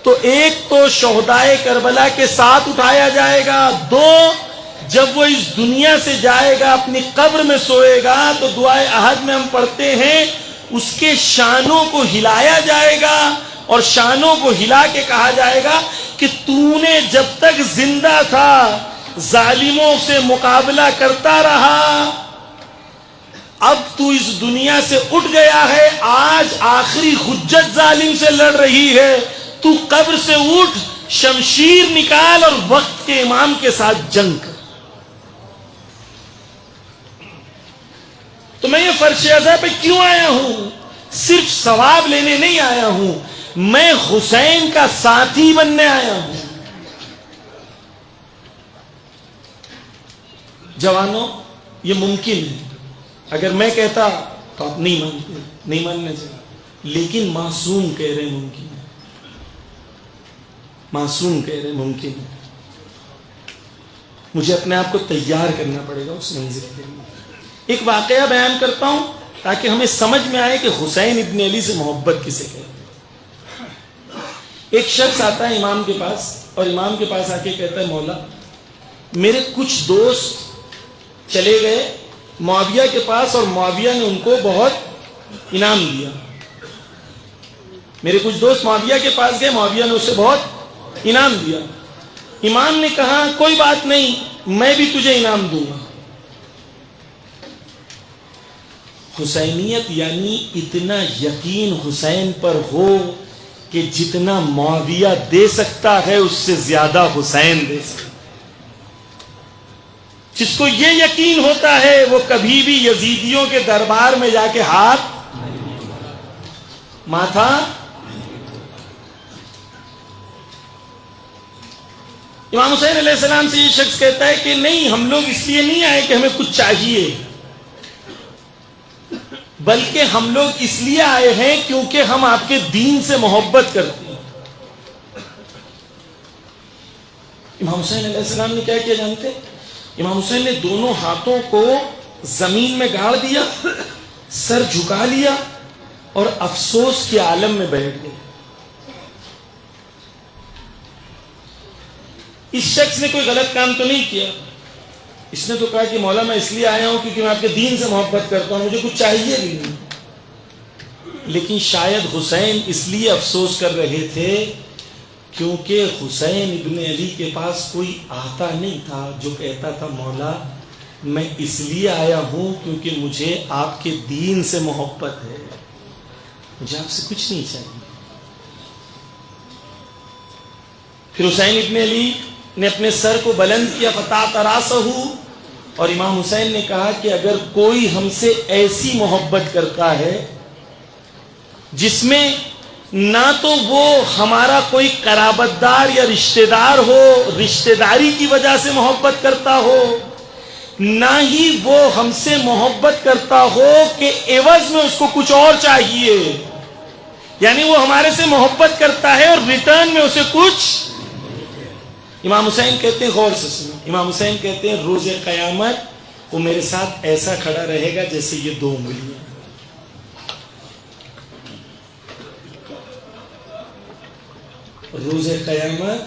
تو ایک تو شہدائے کربلا کے ساتھ اٹھایا جائے گا، دو جب وہ اس دنیا سے جائے گا اپنی قبر میں سوئے گا تو دعائے عہد میں ہم پڑھتے ہیں اس کے شانوں کو ہلایا جائے گا اور شانوں کو ہلا کے کہا جائے گا کہ تو نے جب تک زندہ تھا ظالموں سے مقابلہ کرتا رہا، اب تو اس دنیا سے اٹھ گیا ہے، آج آخری حجت ظالم سے لڑ رہی ہے، تو قبر سے اٹھ، شمشیر نکال اور وقت کے امام کے ساتھ جنگ کر. تو میں یہ فرش ازا پہ کیوں آیا ہوں؟ صرف ثواب لینے نہیں آیا ہوں، میں حسین کا ساتھی بننے آیا ہوں. جوانوں، یہ ممکن ہے. اگر میں کہتا تو آپ نہیں مانتے، نہیں ماننا چاہیے، لیکن معصوم کہہ رہے ممکن ہے. معصوم کہہ رہے ممکن ہے. مجھے اپنے آپ کو تیار کرنا پڑے گا اس منزل کے لیے. ایک واقعہ بیان کرتا ہوں تاکہ ہمیں سمجھ میں آئے کہ حسین ابن علی سے محبت کسے کہتے ہیں. ایک شخص آتا ہے امام کے پاس اور امام کے پاس آ کے کہتا ہے مولا میرے کچھ دوست چلے گئے معاویہ کے پاس اور معاویہ نے ان کو بہت انعام دیا. میرے کچھ دوست معاویہ کے پاس گئے، معاویہ نے اسے بہت انعام دیا. امام نے کہا کوئی بات نہیں، میں بھی تجھے انعام دوں گا. حسینیت یعنی اتنا یقین حسین پر ہو کہ جتنا معاویہ دے سکتا ہے اس سے زیادہ حسین دے سکتا. جس کو یہ یقین ہوتا ہے وہ کبھی بھی یزیدیوں کے دربار میں جا کے ہاتھ ماتھا. امام حسین علیہ السلام سے یہ شخص کہتا ہے کہ نہیں، ہم لوگ اس لیے نہیں آئے کہ ہمیں کچھ چاہیے، بلکہ ہم لوگ اس لیے آئے ہیں کیونکہ ہم آپ کے دین سے محبت کرتے ہیں. امام حسین علیہ السلام نے کیا کیا جانتے؟ امام حسین نے دونوں ہاتھوں کو زمین میں گاڑ دیا، سر جھکا لیا اور افسوس کے عالم میں بیٹھ گئے. اس شخص نے کوئی غلط کام تو نہیں کیا، اس نے تو کہا کہ مولا میں اس لیے آیا ہوں کیونکہ میں آپ کے دین سے محبت کرتا ہوں، مجھے کچھ چاہیے بھی نہیں. لیکن شاید حسین اس لیے افسوس کر رہے تھے کیونکہ حسین ابن علی کے پاس کوئی آتا نہیں تھا جو کہتا تھا مولا میں اس لیے آیا ہوں کیونکہ مجھے آپ کے دین سے محبت ہے، مجھے آپ سے کچھ نہیں چاہیے. پھر حسین ابن علی نے اپنے سر کو بلند کیا، فطاط راسہ، اور امام حسین نے کہا کہ اگر کوئی ہم سے ایسی محبت کرتا ہے جس میں نہ تو وہ ہمارا کوئی قرابت دار یا رشتہ دار ہو، رشتہ داری کی وجہ سے محبت کرتا ہو، نہ ہی وہ ہم سے محبت کرتا ہو کہ عوض میں اس کو کچھ اور چاہیے، یعنی وہ ہمارے سے محبت کرتا ہے اور ریٹرن میں اسے کچھ. امام حسین کہتے ہیں، غور سے سنو، امام حسین کہتے ہیں روز قیامت وہ میرے ساتھ ایسا کھڑا رہے گا جیسے یہ 2 انگلیاں. روز قیامت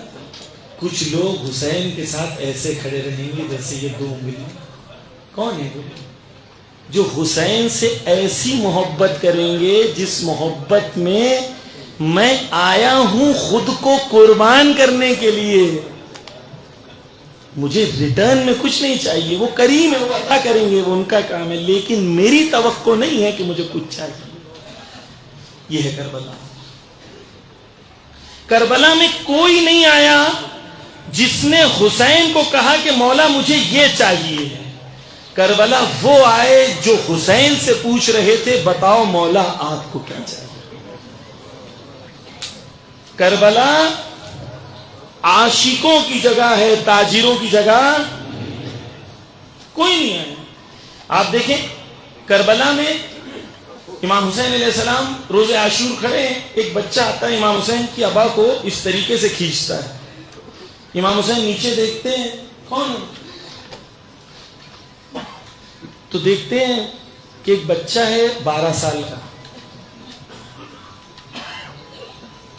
کچھ لوگ حسین کے ساتھ ایسے کھڑے رہیں گے جیسے یہ 2 انگلیاں. کون ہے وہ؟ جو حسین سے ایسی محبت کریں گے جس محبت میں میں آیا ہوں خود کو قربان کرنے کے لیے، مجھے ریٹرن میں کچھ نہیں چاہیے. وہ کریم ہے، وہ عطا کریں گے، وہ ان کا کام ہے، لیکن میری توقع نہیں ہے کہ مجھے کچھ چاہیے. یہ ہے کربلا. کربلا میں کوئی نہیں آیا جس نے حسین کو کہا کہ مولا مجھے یہ چاہیے. کربلا وہ آئے جو حسین سے پوچھ رہے تھے بتاؤ مولا آپ کو کیا چاہیے. کربلا عاشقوں کی جگہ ہے، تاجروں کی جگہ کوئی نہیں ہے. آپ دیکھیں کربلا میں امام حسین علیہ السلام روز عاشور کھڑے ہیں، ایک بچہ آتا ہے امام حسین کی ابا کو اس طریقے سے کھینچتا ہے. امام حسین نیچے دیکھتے ہیں کون ہے، تو دیکھتے ہیں کہ ایک بچہ ہے 12 سال کا،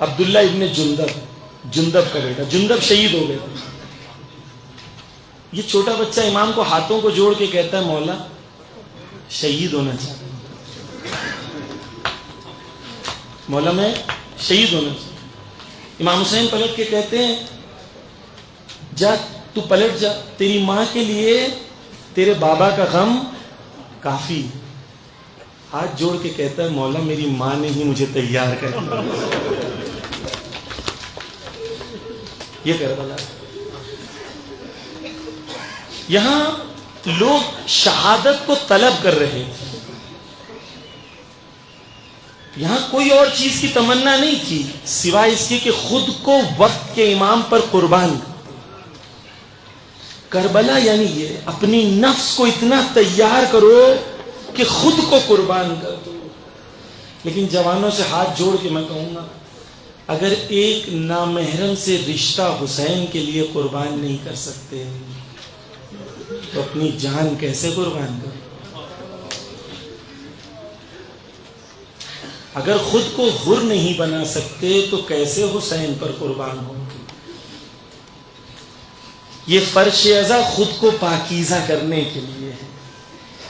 عبداللہ ابن جندب کا بیٹا. جندب شہید ہو گئے. یہ چھوٹا بچہ امام کو ہاتھوں کو جوڑ کے کہتا ہے مولا شہید ہونا چاہتا ہوں، مولا میں شہید ہونا چاہتا ہوں. امام حسین پلٹ کے کہتے ہیں جا تو پلٹ جا، تیری ماں کے لیے تیرے بابا کا غم کافی. ہاتھ جوڑ کے کہتا ہے مولا میری ماں نے ہی مجھے تیار کر دیا. یہ کربلا. یہاں لوگ شہادت کو طلب کر رہے تھے، یہاں کوئی اور چیز کی تمنا نہیں تھی سوائے اس کی کہ خود کو وقت کے امام پر قربان کر. کربلا یعنی یہ اپنی نفس کو اتنا تیار کرو کہ خود کو قربان کر دو. لیکن جوانوں سے ہاتھ جوڑ کے میں کہوں گا اگر ایک نامحرم سے رشتہ حسین کے لیے قربان نہیں کر سکتے تو اپنی جان کیسے قربان کرو؟ اگر خود کو حر نہیں بنا سکتے تو کیسے حسین پر قربان ہوں گے؟ یہ فرش ازا خود کو پاکیزہ کرنے کے لیے ہے.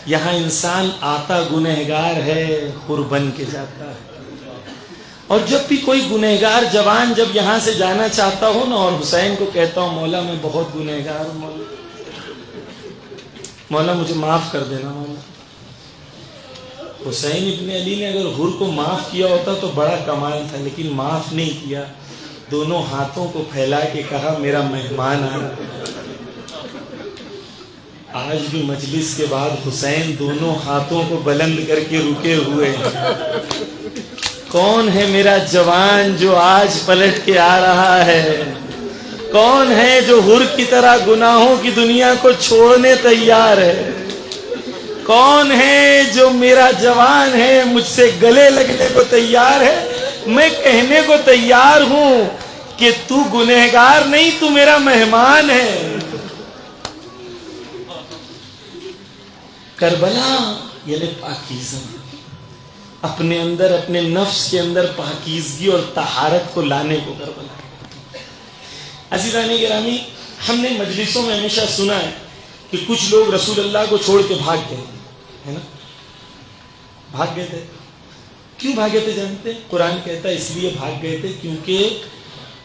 یہاں انسان آتا گنہگار ہے، حر بن کے جاتا ہے. اور جب بھی کوئی گنہگار جوان جب یہاں سے جانا چاہتا ہو نا اور حسین کو کہتا ہوں مولا میں بہت گنہگار ہوں، مولا مجھے معاف کر دینا مولا. حسین ابن علی نے اگر حر کو معاف کیا ہوتا تو بڑا کمال تھا، لیکن معاف نہیں کیا. دونوں ہاتھوں کو پھیلا کے کہا میرا مہمان آ رہا. آج بھی مجلس کے بعد حسین دونوں ہاتھوں کو بلند کر کے رکے ہوئے ہیں. کون ہے میرا جوان جو آج پلٹ کے آ رہا ہے؟ کون ہے جو حر کی طرح گناہوں کی دنیا کو چھوڑنے تیار ہے؟ کون ہے جو میرا جوان ہے مجھ سے گلے لگنے کو تیار ہے؟ میں کہنے کو تیار ہوں کہ تو گنہگار نہیں، تو میرا مہمان ہے. کربلا یعنی پاکیزہ، اپنے اندر اپنے نفس کے اندر پاکیزگی اور طہارت کو لانے کو کربلا. عزیزان گرامی، ہم نے مجلسوں میں ہمیشہ سنا ہے کہ کچھ لوگ رسول اللہ کو چھوڑ کے بھاگ گئے، ہے نا؟ بھاگ گئے تھے. کیوں بھاگے تھے جانتے ہیں؟ قرآن کہتا ہے اس لیے بھاگ گئے تھے کیونکہ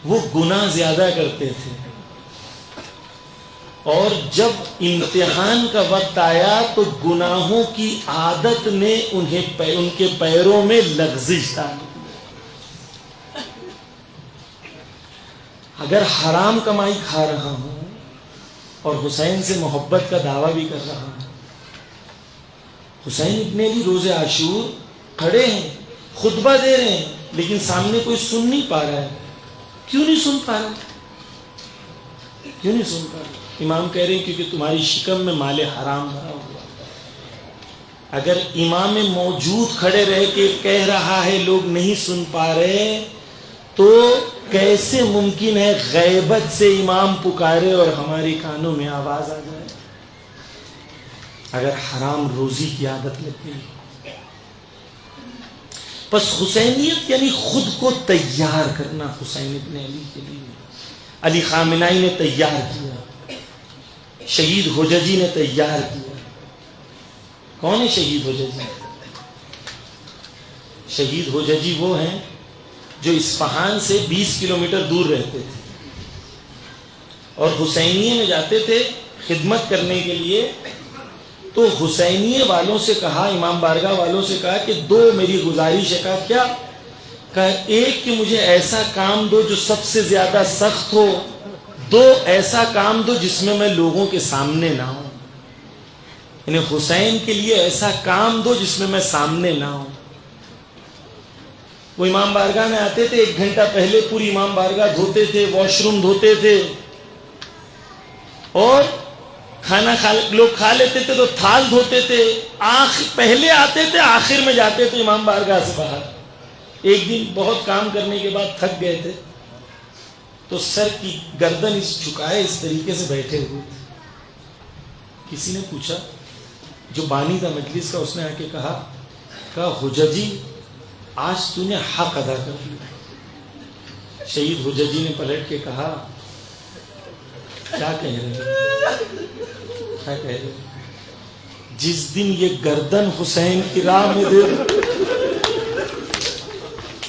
وہ گناہ زیادہ کرتے تھے، اور جب امتحان کا وقت آیا تو گناہوں کی عادت نے ان کے پیروں میں لغزش ڈالی. اگر حرام کمائی کھا رہا ہوں اور حسین سے محبت کا دعویٰ بھی کر رہا ہوں. حسین ابن علی روز عاشور کھڑے ہیں، خطبہ دے رہے ہیں، لیکن سامنے کوئی سن نہیں پا رہا ہے. کیوں نہیں سن پا رہا؟ کیوں نہیں سن پا رہا؟ امام کہہ رہے ہیں کیونکہ تمہاری شکم میں مال حرام بھرا ہوا. اگر امام موجود کھڑے رہ کے کہہ رہا ہے لوگ نہیں سن پا رہے، تو کیسے ممکن ہے غیبت سے امام پکارے اور ہمارے کانوں میں آواز آ جائے؟ اگر حرام روزی کی عادت لگ گئی. بس حسینیت یعنی خود کو تیار کرنا. حسین ابن علی کے لیے علی خامنائی نے تیار کیا، شہید حججی نے تیار کیا. کون ہے شہید حججی؟ شہید حججی وہ ہیں جو اصفہان سے 20 کلومیٹر دور رہتے تھے اور حسینیے میں جاتے تھے خدمت کرنے کے لیے. تو حسینیے والوں سے کہا، امام بارگاہ والوں سے کہا کہ دو میری گزارش ہے. کہا کیا؟ کہا ایک کہ مجھے ایسا کام دو جو سب سے زیادہ سخت ہو، دو ایسا کام دو جس میں میں لوگوں کے سامنے نہ ہوں. یعنی حسین کے لیے ایسا کام دو جس میں میں سامنے نہ ہوں. وہ امام بارگاہ میں آتے تھے، 1 گھنٹہ پہلے پوری امام بارگاہ دھوتے تھے، واش روم دھوتے تھے، اور کھانا لوگ کھا لیتے تھے تو تھال دھوتے تھے. پہلے آتے تھے، آخر میں جاتے تھے امام بارگاہ سے باہر. ایک دن بہت کام کرنے کے بعد تھک گئے تھے تو سر کی گردن جھکائے اس طریقے سے بیٹھے ہوئے تھے. کسی نے پوچھا، جو بانی تھا مجلس کا، اس نے آ کے کہا حججی آج تو نے حق ادا کر دیا. شہید حججی نے پلٹ کے کہا کیا کہہ رہے ہیں؟ کیا کہہ رہے ہیں؟ جس دن یہ گردن حسین کی راہ میں دے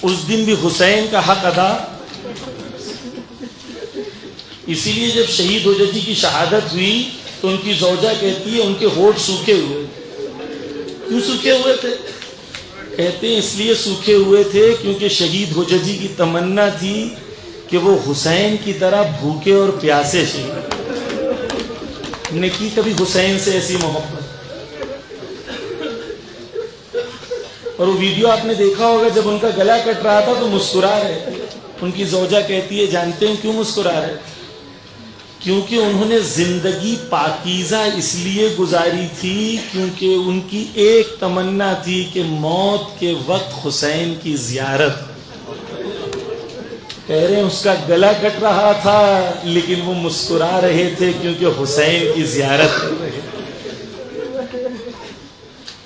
اس دن بھی حسین کا حق ادا. اسی لیے جب شہید حججی کی شہادت ہوئی تو ان کی زوجہ کہتی ہے ان کے ہونٹ سوکھے ہوئے. کیوں سوکھے ہوئے تھے؟ کہتے ہیں اس لیے سوکھے ہوئے تھے کیونکہ شہید حججی کی تمنا تھی کہ وہ حسین کی طرح بھوکے اور پیاسے شہید. نے کی کبھی حسین سے ایسی محبت؟ اور وہ ویڈیو آپ نے دیکھا ہوگا، جب ان کا گلا کٹ رہا تھا تو مسکرا رہے تھے. ان کی زوجہ کہتی ہے جانتے ہیں کیوں مسکرا رہے تھے؟ کیونکہ انہوں نے زندگی پاکیزہ اس لیے گزاری تھی کیونکہ ان کی ایک تمنا تھی کہ موت کے وقت حسین کی زیارت. کہہ رہے ہیں اس کا گلا کٹ رہا تھا لیکن وہ مسکرا رہے تھے کیونکہ حسین کی زیارت کر رہے تھے.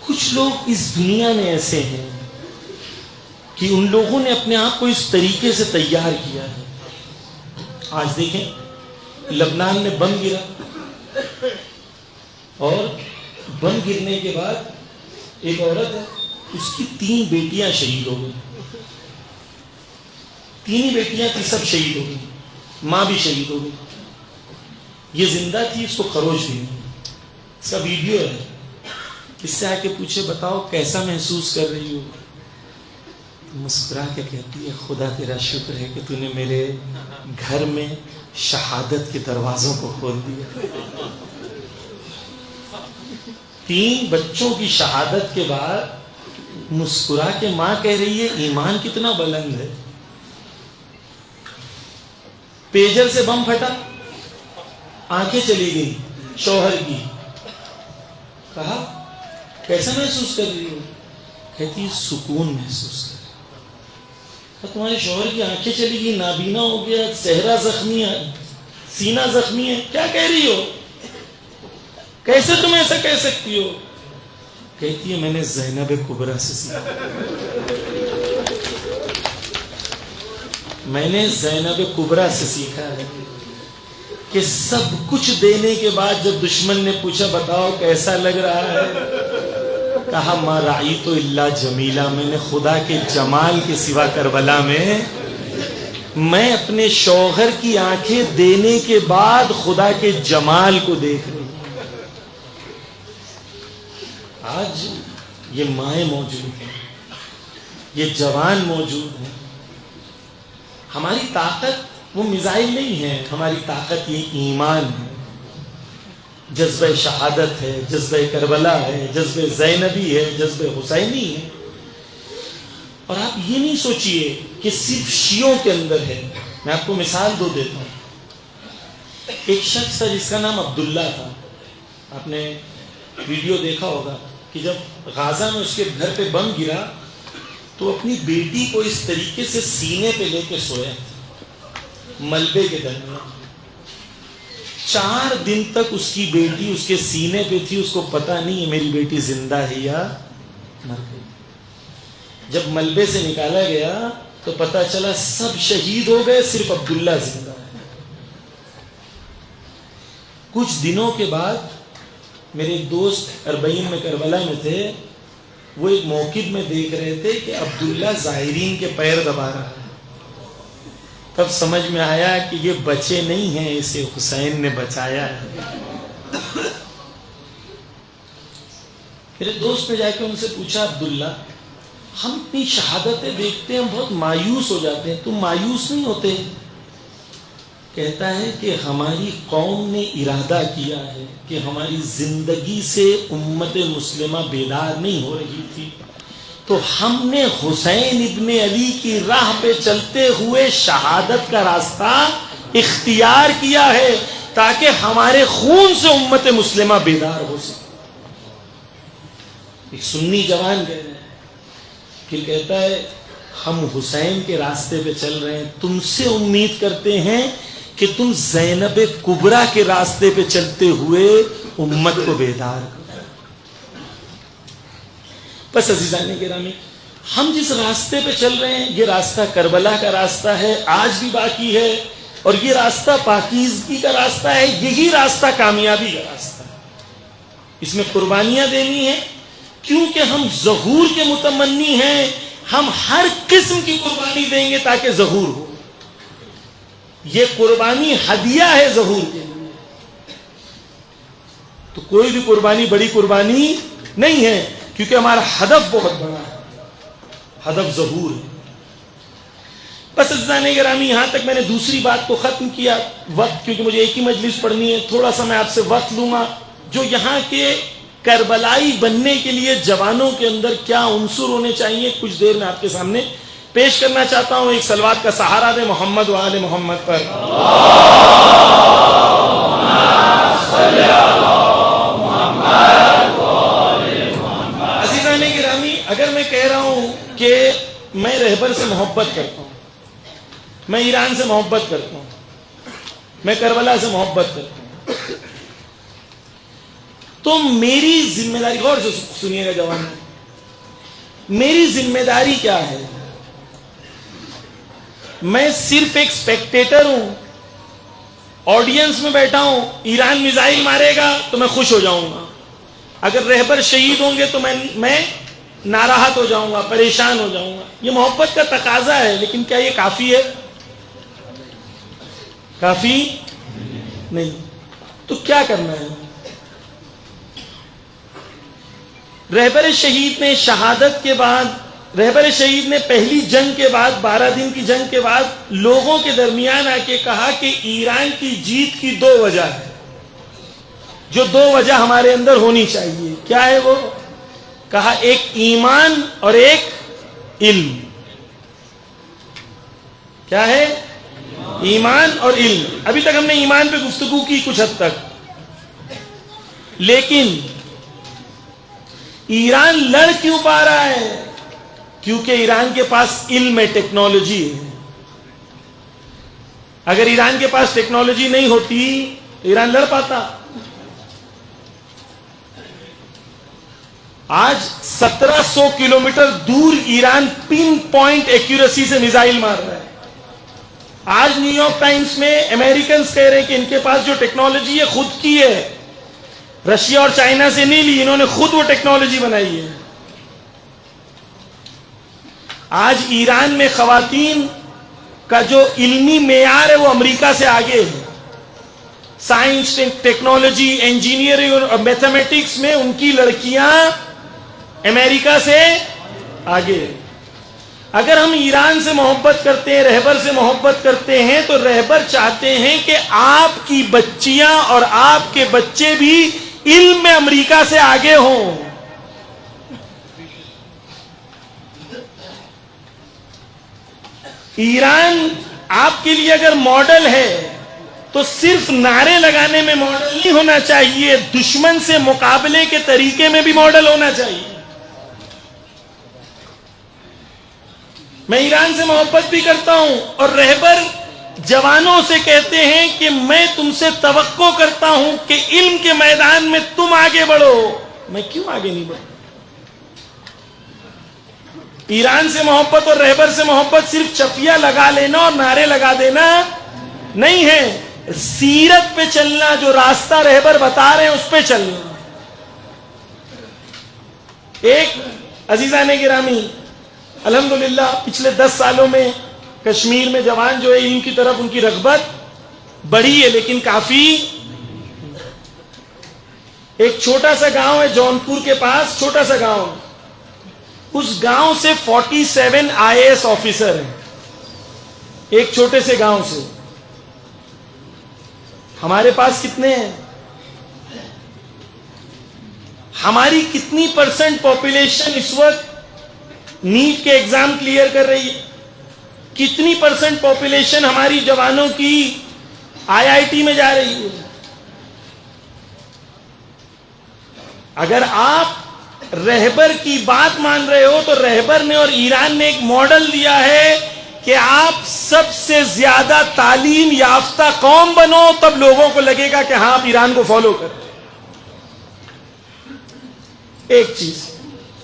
کچھ لوگ اس دنیا میں ایسے ہیں کہ ان لوگوں نے اپنے آپ کو اس طریقے سے تیار کیا ہے. آج دیکھیں لبنان میں بم گرا اور بم گرنے کے بعد ایک عورت ہے، اس کی 3 بیٹیاں شہید ہو گئی. تین ہی بیٹیاں تھی، سب شہید ہو گئی، ماں بھی شہید ہو گئی، یہ زندہ تھی، اس کو خروش بھی نہیں. اس کا ویڈیو ہے. اس سے آ کے پوچھے بتاؤ کیسا محسوس کر رہی ہو؟ مسکرا کے کہتی ہے خدا تیرا شکر ہے کہ تو نے میرے گھر میں شہادت کے دروازوں کو کھول دیا. 3 بچوں کی شہادت کے بعد مسکرا کے ماں کہہ رہی ہے ایمان کتنا بلند ہے. پیجر سے بم پھٹا، آنکھیں چلی گئی شوہر کی. کہا کیسا محسوس کر رہی ہو؟ کہتی سکون محسوس کر رہی. تمہارے شوہر کی آنکھیں چلی گئی، نابینا ہو گیا، چہرہ زخمی ہے، سینہ زخمی ہے، کیا کہہ رہی ہو؟ کیسے تم ایسا کہہ سکتی ہو؟ کہتی ہے میں نے زینب کبریٰ سے سیکھا. میں نے زینب کبریٰ سے سیکھا ہے کہ سب کچھ دینے کے بعد جب دشمن نے پوچھا بتاؤ کیسا لگ رہا ہے، کہا ما رأیت الا جمیلا، میں نے خدا کے جمال کے سوا کربلا میں اپنے شوہر کی آنکھیں دینے کے بعد خدا کے جمال کو دیکھ رہی ہوں. آج یہ مائیں موجود ہیں، یہ جوان موجود ہیں. ہماری طاقت وہ میزائل نہیں ہے، ہماری طاقت یہ ایمان ہے، جذبہ شہادت ہے، جذبہ کربلا ہے، جذبہ زینبی ہے، جذبہ حسینی ہے. اور آپ یہ نہیں سوچئے کہ صرف شیعوں کے اندر ہے. میں آپ کو مثال دیتا ہوں. ایک شخص تھا جس کا نام عبداللہ تھا. آپ نے ویڈیو دیکھا ہوگا کہ جب غازہ میں اس کے گھر پہ بم گرا تو اپنی بیٹی کو اس طریقے سے سینے پہ لے کے سویا ملبے کے درمیان. 4 دن تک اس کی بیٹی اس کے سینے پہ تھی، اس کو پتا نہیں ہے میری بیٹی زندہ ہے یا مر گئی. جب ملبے سے نکالا گیا تو پتا چلا سب شہید ہو گئے، صرف عبداللہ زندہ ہے. کچھ دنوں کے بعد میرے ایک دوست 40 میں کربلا میں تھے، وہ ایک موقف میں دیکھ رہے تھے کہ عبداللہ زائرین کے پیر دبا رہا ہے. تب سمجھ میں آیا کہ یہ بچے نہیں ہیں، اسے حسین نے بچایا ہے. میرے دوست نے جا کے ان سے پوچھا عبداللہ ہم اتنی شہادتیں دیکھتے ہیں ہم بہت مایوس ہو جاتے ہیں، تم مایوس نہیں ہوتے؟ کہتا ہے کہ ہماری قوم نے ارادہ کیا ہے کہ ہماری زندگی سے امت مسلمہ بیدار نہیں ہو رہی تھی، تو ہم نے حسین ابن علی کی راہ پہ چلتے ہوئے شہادت کا راستہ اختیار کیا ہے تاکہ ہمارے خون سے امت مسلمہ بیدار ہو سکے. ایک سنی جوان کہہ رہے ہیں، پھر کہتا ہے ہم حسین کے راستے پہ چل رہے ہیں، تم سے امید کرتے ہیں کہ تم زینب کبریٰ کے راستے پہ چلتے ہوئے امت کو بیدار کرو. بس عزیزان گرامی، ہم جس راستے پہ چل رہے ہیں یہ راستہ کربلا کا راستہ ہے، آج بھی باقی ہے، اور یہ راستہ پاکیزگی کا راستہ ہے، یہی راستہ کامیابی کا راستہ ہے. اس میں قربانیاں دینی ہیں کیونکہ ہم ظہور کے متمنی ہیں. ہم ہر قسم کی قربانی دیں گے تاکہ ظہور ہو. یہ قربانی ہدیہ ہے ظہور کے لیے. تو کوئی بھی قربانی بڑی قربانی نہیں ہے کیونکہ ہمارا ہدف بہت بڑا ہے، ہدف ظہور ہے. بس عزیزان گرامی، یہاں تک میں نے دوسری بات کو ختم کیا. وقت کیونکہ مجھے ایک ہی مجلس پڑھنی ہے، تھوڑا سا میں آپ سے وقت لوں گا. جو یہاں کے کربلائی بننے کے لیے جوانوں کے اندر کیا عنصر ہونے چاہیے، کچھ دیر میں آپ کے سامنے پیش کرنا چاہتا ہوں. ایک صلوات کا سہارا دے محمد و آل محمد پر. عزیزان گرامی، اگر میں کہہ رہا ہوں کہ میں رہبر سے محبت کرتا ہوں، میں ایران سے محبت کرتا ہوں، میں کربلا سے محبت کرتا ہوں، تو میری ذمہ داری، غور سے سنیے گا جوان، میری ذمہ داری کیا ہے؟ میں صرف ایک سپیکٹیٹر ہوں، آڈینس میں بیٹھا ہوں. ایران میزائل مارے گا تو میں خوش ہو جاؤں گا، اگر رہبر شہید ہوں گے تو میں ناراحت ہو جاؤں گا، پریشان ہو جاؤں گا. یہ محبت کا تقاضا ہے، لیکن کیا یہ کافی ہے؟ کافی نہیں. تو کیا کرنا ہے؟ رہبر شہید نے شہادت کے بعد، رہبر شہید نے پہلی جنگ کے بعد، 12 دن کی جنگ کے بعد لوگوں کے درمیان آ کے کہا کہ ایران کی جیت کی 2 وجہ ہے، جو 2 وجہ ہمارے اندر ہونی چاہیے. کیا ہے وہ؟ کہا ایک ایمان اور ایک علم. کیا ہے؟ ایمان اور علم. ابھی تک ہم نے ایمان پہ گفتگو کی کچھ حد تک، لیکن ایران لڑ کیوں پا رہا ہے؟ کیونکہ ایران کے پاس علم ہے، ٹیکنالوجی ہے. اگر ایران کے پاس ٹیکنالوجی نہیں ہوتی ایران لڑ پاتا. آج 1700 کلومیٹر دور ایران پن پوائنٹ ایکیوریسی سے میزائل مار رہا ہے. آج نیو یارک ٹائمز میں امریکنز کہہ رہے ہیں کہ ان کے پاس جو ٹیکنالوجی ہے خود کی ہے، رشیا اور چائنا سے نہیں لی، انہوں نے خود وہ ٹیکنالوجی بنائی ہے. آج ایران میں خواتین کا جو علمی معیار ہے وہ امریکہ سے آگے ہے. سائنس، ٹیکنالوجی، انجینئرنگ اور میتھمیٹکس میں ان کی لڑکیاں امریکہ سے آگے ہیں. اگر ہم ایران سے محبت کرتے ہیں، رہبر سے محبت کرتے ہیں، تو رہبر چاہتے ہیں کہ آپ کی بچیاں اور آپ کے بچے بھی علم میں امریکہ سے آگے ہوں. ایران آپ کے لیے اگر ماڈل ہے تو صرف نعرے لگانے میں ماڈل نہیں ہونا چاہیے، دشمن سے مقابلے کے طریقے میں بھی ماڈل ہونا چاہیے. میں ایران سے محبت بھی کرتا ہوں، اور رہبر جوانوں سے کہتے ہیں کہ میں تم سے توقع کرتا ہوں کہ علم کے میدان میں تم آگے بڑھو. میں کیوں آگے نہیں بڑھوں؟ ایران سے محبت اور رہبر سے محبت صرف چپیا لگا لینا اور نعرے لگا دینا نہیں ہے، سیرت پہ چلنا، جو راستہ رہبر بتا رہے ہیں اس پہ چلنا. ایک عزیزان گرامی، الحمدللہ پچھلے 10 سالوں میں کشمیر میں جوان جو ہے علم کی طرف ان کی رغبت بڑھی ہے، لیکن کافی. ایک چھوٹا سا گاؤں ہے جونپور کے پاس، چھوٹا سا گاؤں، اس گاؤں سے 47 IAS آفیسر ہیں، ایک چھوٹے سے گاؤں سے. ہمارے پاس کتنے ہیں؟ ہماری کتنی % پاپولیشن اس وقت نیٹ کے ایگزام کلیئر کر رہی ہے؟ کتنی % پاپولیشن ہماری جوانوں کی IIT میں جا رہی ہے؟ اگر آپ رہبر کی بات مان رہے ہو تو رہبر نے اور ایران نے ایک ماڈل دیا ہے کہ آپ سب سے زیادہ تعلیم یافتہ قوم بنو، تب لوگوں کو لگے گا کہ ہاں آپ ایران کو فالو کریں. ایک چیز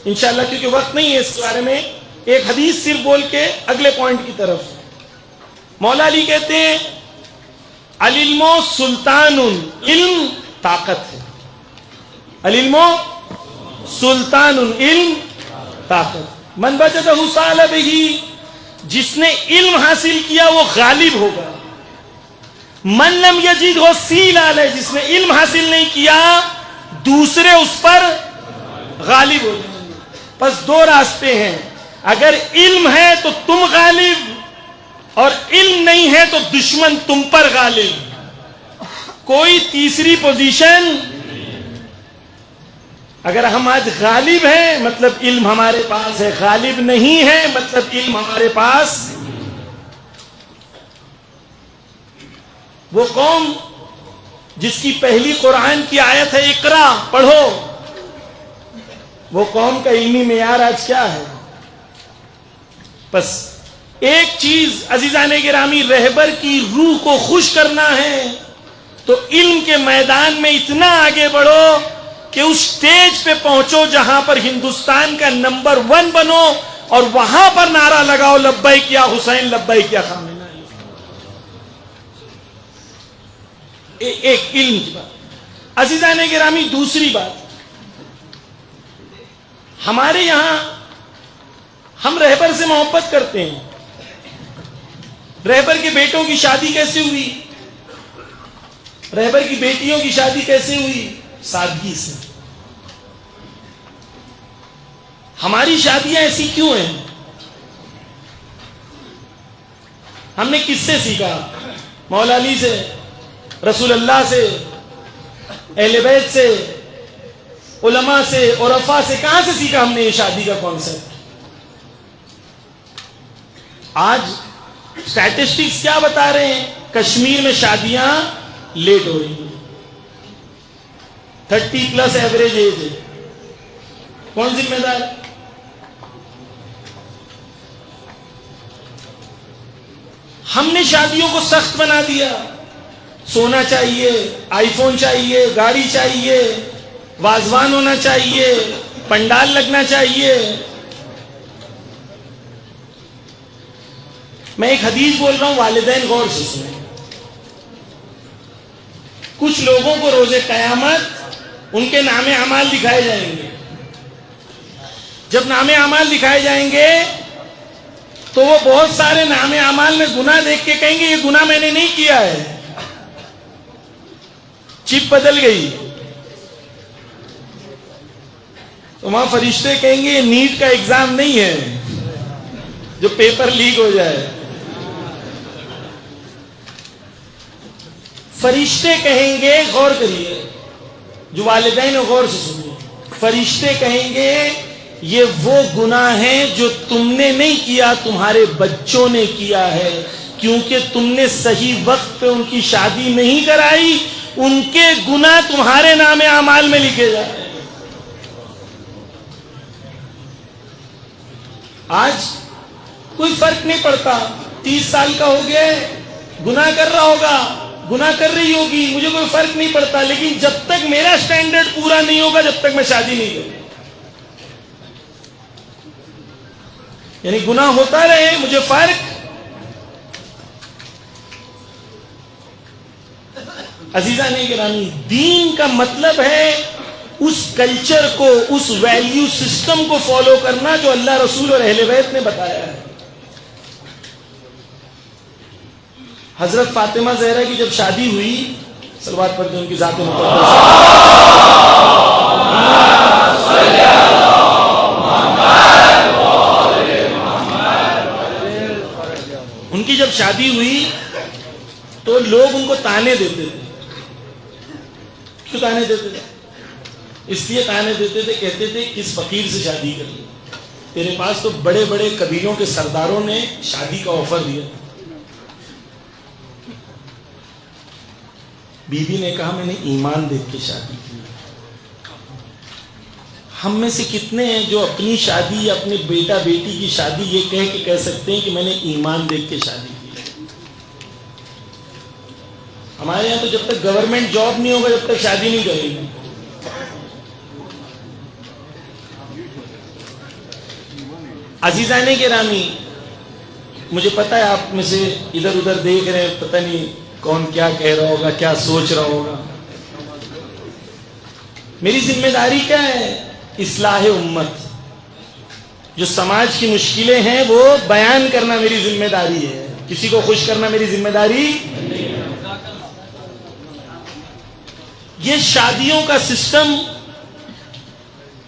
انشاءاللہ، کیونکہ وقت نہیں ہے اس کے بارے میں، ایک حدیث صرف بول کے اگلے پوائنٹ کی طرف. مولا علی کہتے ہیں العلم سلطان، علم طاقت ہے. العلم سلطان، علم طاقت. من بجدہ سال بہ، جس نے علم حاصل کیا وہ غالب ہوگا. من لم یجدہ سیل علیہ، جس نے علم حاصل نہیں کیا دوسرے اس پر غالب ہو جائیں گے. بس 2 راستے ہیں، اگر علم ہے تو تم غالب، اور علم نہیں ہے تو دشمن تم پر غالب. کوئی تیسری پوزیشن. اگر ہم آج غالب ہیں مطلب علم ہمارے پاس ہے، غالب نہیں ہے مطلب علم ہمارے پاس. وہ قوم جس کی پہلی قرآن کی آیت ہے اقرا، پڑھو، وہ قوم کا علمی معیار آج کیا ہے؟ بس ایک چیز عزیزان گرامی، رہبر کی روح کو خوش کرنا ہے تو علم کے میدان میں اتنا آگے بڑھو کہ اس سٹیج پہ پہنچو جہاں پر ہندوستان کا نمبر 1 بنو، اور وہاں پر نعرہ لگاؤ لبیک یا حسین، لبیک یا خامنہ. ایک علم کی بات. عزیزان گرامی، دوسری بات، ہمارے یہاں ہم رہبر سے محبت کرتے ہیں. رہبر کے بیٹوں کی شادی کیسے ہوئی؟ رہبر کی بیٹیوں کی شادی کیسے ہوئی؟ سادگی سے. ہماری شادیاں ایسی کیوں ہیں؟ ہم نے کس سے سیکھا؟ مولا علی سے، رسول اللہ سے، اہل بیت سے، علماء سے، عرفاء سے. کہاں سے سیکھا ہم نے یہ شادی کا کانسیپٹ؟ آج اسٹیٹسٹکس کیا بتا رہے ہیں؟ کشمیر میں شادیاں لیٹ ہو رہی ہیں. 30+ ایوریج ایج ہے. کون ذمہ دار؟ ہم نے شادیوں کو سخت بنا دیا. سونا چاہیے، آئی فون چاہیے، گاڑی چاہیے، وازوان ہونا چاہیے، پنڈال لگنا چاہیے. میں ایک حدیث بول رہا ہوں، والدین غور سے سنیں. کچھ لوگوں کو روز قیامت ان کے نام اعمال دکھائے جائیں گے. جب نام اعمال دکھائے جائیں گے تو وہ بہت سارے نام اعمال میں گناہ دیکھ کے کہیں گے یہ گناہ میں نے نہیں کیا ہے. چپ بدل گئی تو وہاں فرشتے کہیں گے یہ نیٹ کا ایگزام نہیں ہے جو پیپر لیک ہو جائے. فرشتے کہیں گے، غور کریے جو والدین غور سے سنیے، فرشتے کہیں گے یہ وہ گناہ ہیں جو تم نے نہیں کیا، تمہارے بچوں نے کیا ہے، کیونکہ تم نے صحیح وقت پہ ان کی شادی نہیں کرائی. ان کے گناہ تمہارے نام اعمال میں لکھے جائیں. آج کوئی فرق نہیں پڑتا، 30 سال کا ہو گیا گناہ کر رہا ہوگا، گناہ کر رہی ہوگی، مجھے کوئی فرق نہیں پڑتا. لیکن جب تک میرا سٹینڈرڈ پورا نہیں ہوگا جب تک میں شادی نہیں کروں. یعنی گناہ ہوتا رہے، مجھے فرق. عزیزان گرامی، دین کا مطلب ہے اس کلچر کو، اس ویلیو سسٹم کو فالو کرنا جو اللہ رسول اور اہل بیت نے بتایا ہے. حضرت فاطمہ زہرا کی جب شادی ہوئی، صلوات پڑھتے ہیں ان کی ذات مقدس، ان کی جب شادی ہوئی تو لوگ ان کو تانے دیتے تھے. کیوں تانے دیتے تھے؟ اس لیے تانے دیتے تھے، کہتے تھے کس فقیر سے شادی کر لی، تیرے پاس تو بڑے بڑے قبیلوں کے سرداروں نے شادی کا آفر دیا. بی بی نے کہا میں نے ایمان دیکھ کے شادی کی. ہم میں سے کتنے ہیں جو اپنی شادی یا اپنے بیٹا بیٹی کی شادی یہ کہہ کے کہہ سکتے ہیں کہ میں نے ایمان دیکھ کے شادی کی؟ ہمارے یہاں تو جب تک گورنمنٹ جاب نہیں ہوگا جب تک شادی نہیں کرے گی. عزیزان گرامی، مجھے پتا ہے آپ میں سے ادھر ادھر دیکھ رہے ہیں، پتہ نہیں کون کیا کہہ رہا ہوگا، کیا سوچ رہا ہوگا. میری ذمہ داری کیا ہے؟ اصلاح امت. جو سماج کی مشکلیں ہیں وہ بیان کرنا میری ذمہ داری ہے. کسی کو خوش کرنا میری ذمہ داری. یہ شادیوں کا سسٹم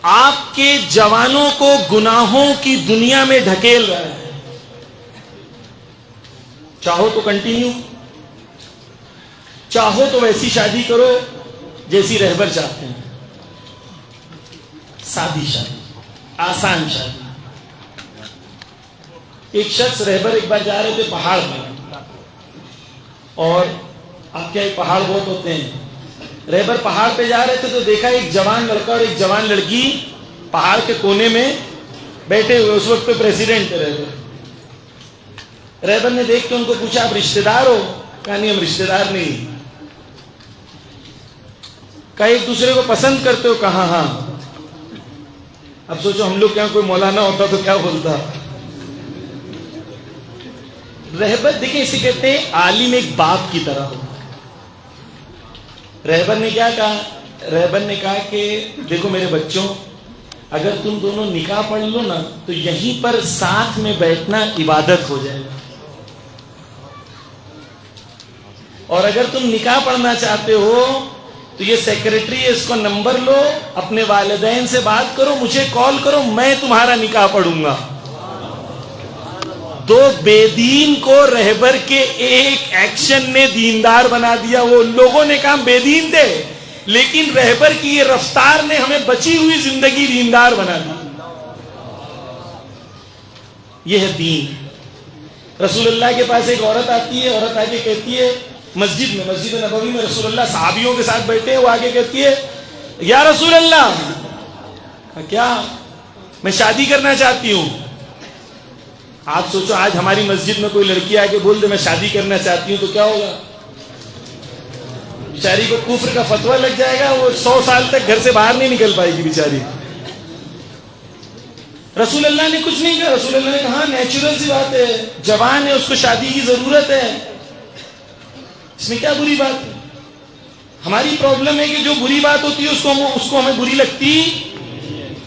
آپ کے جوانوں کو گناہوں کی دنیا میں ڈھکیل رہا ہے. چاہو تو کنٹینیو، چاہو تو ویسی شادی کرو جیسی رہبر چاہتے ہیں. سادی شادی، آسان شادی. ایک شخص رہبر ایک بار جا رہے تھے پہاڑ میں، اور آپ کیا پہاڑ بہت ہوتے ہیں. رہبر پہاڑ پہ جا رہے تھے تو دیکھا ایک جوان لڑکا اور ایک جوان لڑکی پہاڑ کے کونے میں بیٹھے ہوئے. اس وقت پہ پریزیڈنٹ تھے رہبر. رہبر نے دیکھ کے ان کو پوچھا آپ رشتہ دار ہو؟ کہا نہیں ہم رشتہ دار نہیں. کہا ایک دوسرے کو پسند کرتے ہو؟ کہا ہاں. اب سوچو ہم لوگ کیا کوئی مولانا ہوتا تو کیا بولتا. رہبر دیکھیں اسے کہتے ہیں عالم ایک باپ کی طرح ہو. رہبر نے کیا کہا؟ رہبر نے کہا کہ دیکھو میرے بچوں، اگر تم دونوں نکاح پڑھ لو نا تو یہیں پر ساتھ میں بیٹھنا عبادت ہو جائے گا. اور اگر تم نکاح پڑھنا چاہتے ہو تو یہ سیکرٹری ہے، اس کو نمبر لو، اپنے والدین سے بات کرو، مجھے کال کرو، میں تمہارا نکاح پڑھوں گا. دو بے دین کو رہبر کے ایک ایکشن نے دیندار بنا دیا. وہ لوگوں نے کہا بے دین تھے، لیکن رہبر کی یہ رفتار نے ہمیں بچی ہوئی زندگی دیندار بنا دی. یہ ہے دین. رسول اللہ کے پاس ایک عورت آتی ہے، عورت آ کے کہتی ہے مسجد نبوی میں رسول اللہ صحابیوں کے ساتھ بیٹھے ہیں، وہ آگے کہتی ہے یا رسول اللہ، کیا؟ میں شادی کرنا چاہتی ہوں. آپ سوچو آج ہماری مسجد میں کوئی لڑکی آ کے بول دے میں شادی کرنا چاہتی ہوں تو کیا ہوگا؟ بیچاری کو کفر کا فتویٰ لگ جائے گا، وہ 100 سال تک گھر سے باہر نہیں نکل پائے گی بیچاری. رسول اللہ نے کچھ نہیں کہا. رسول اللہ نے کہا نیچرل سی بات ہے، جوان ہے، اس کو شادی کی ضرورت ہے، اس میں کیا بری بات ہے؟ ہماری پرابلم ہے کہ جو بری بات ہوتی ہے اس کو ہمیں بری لگتی،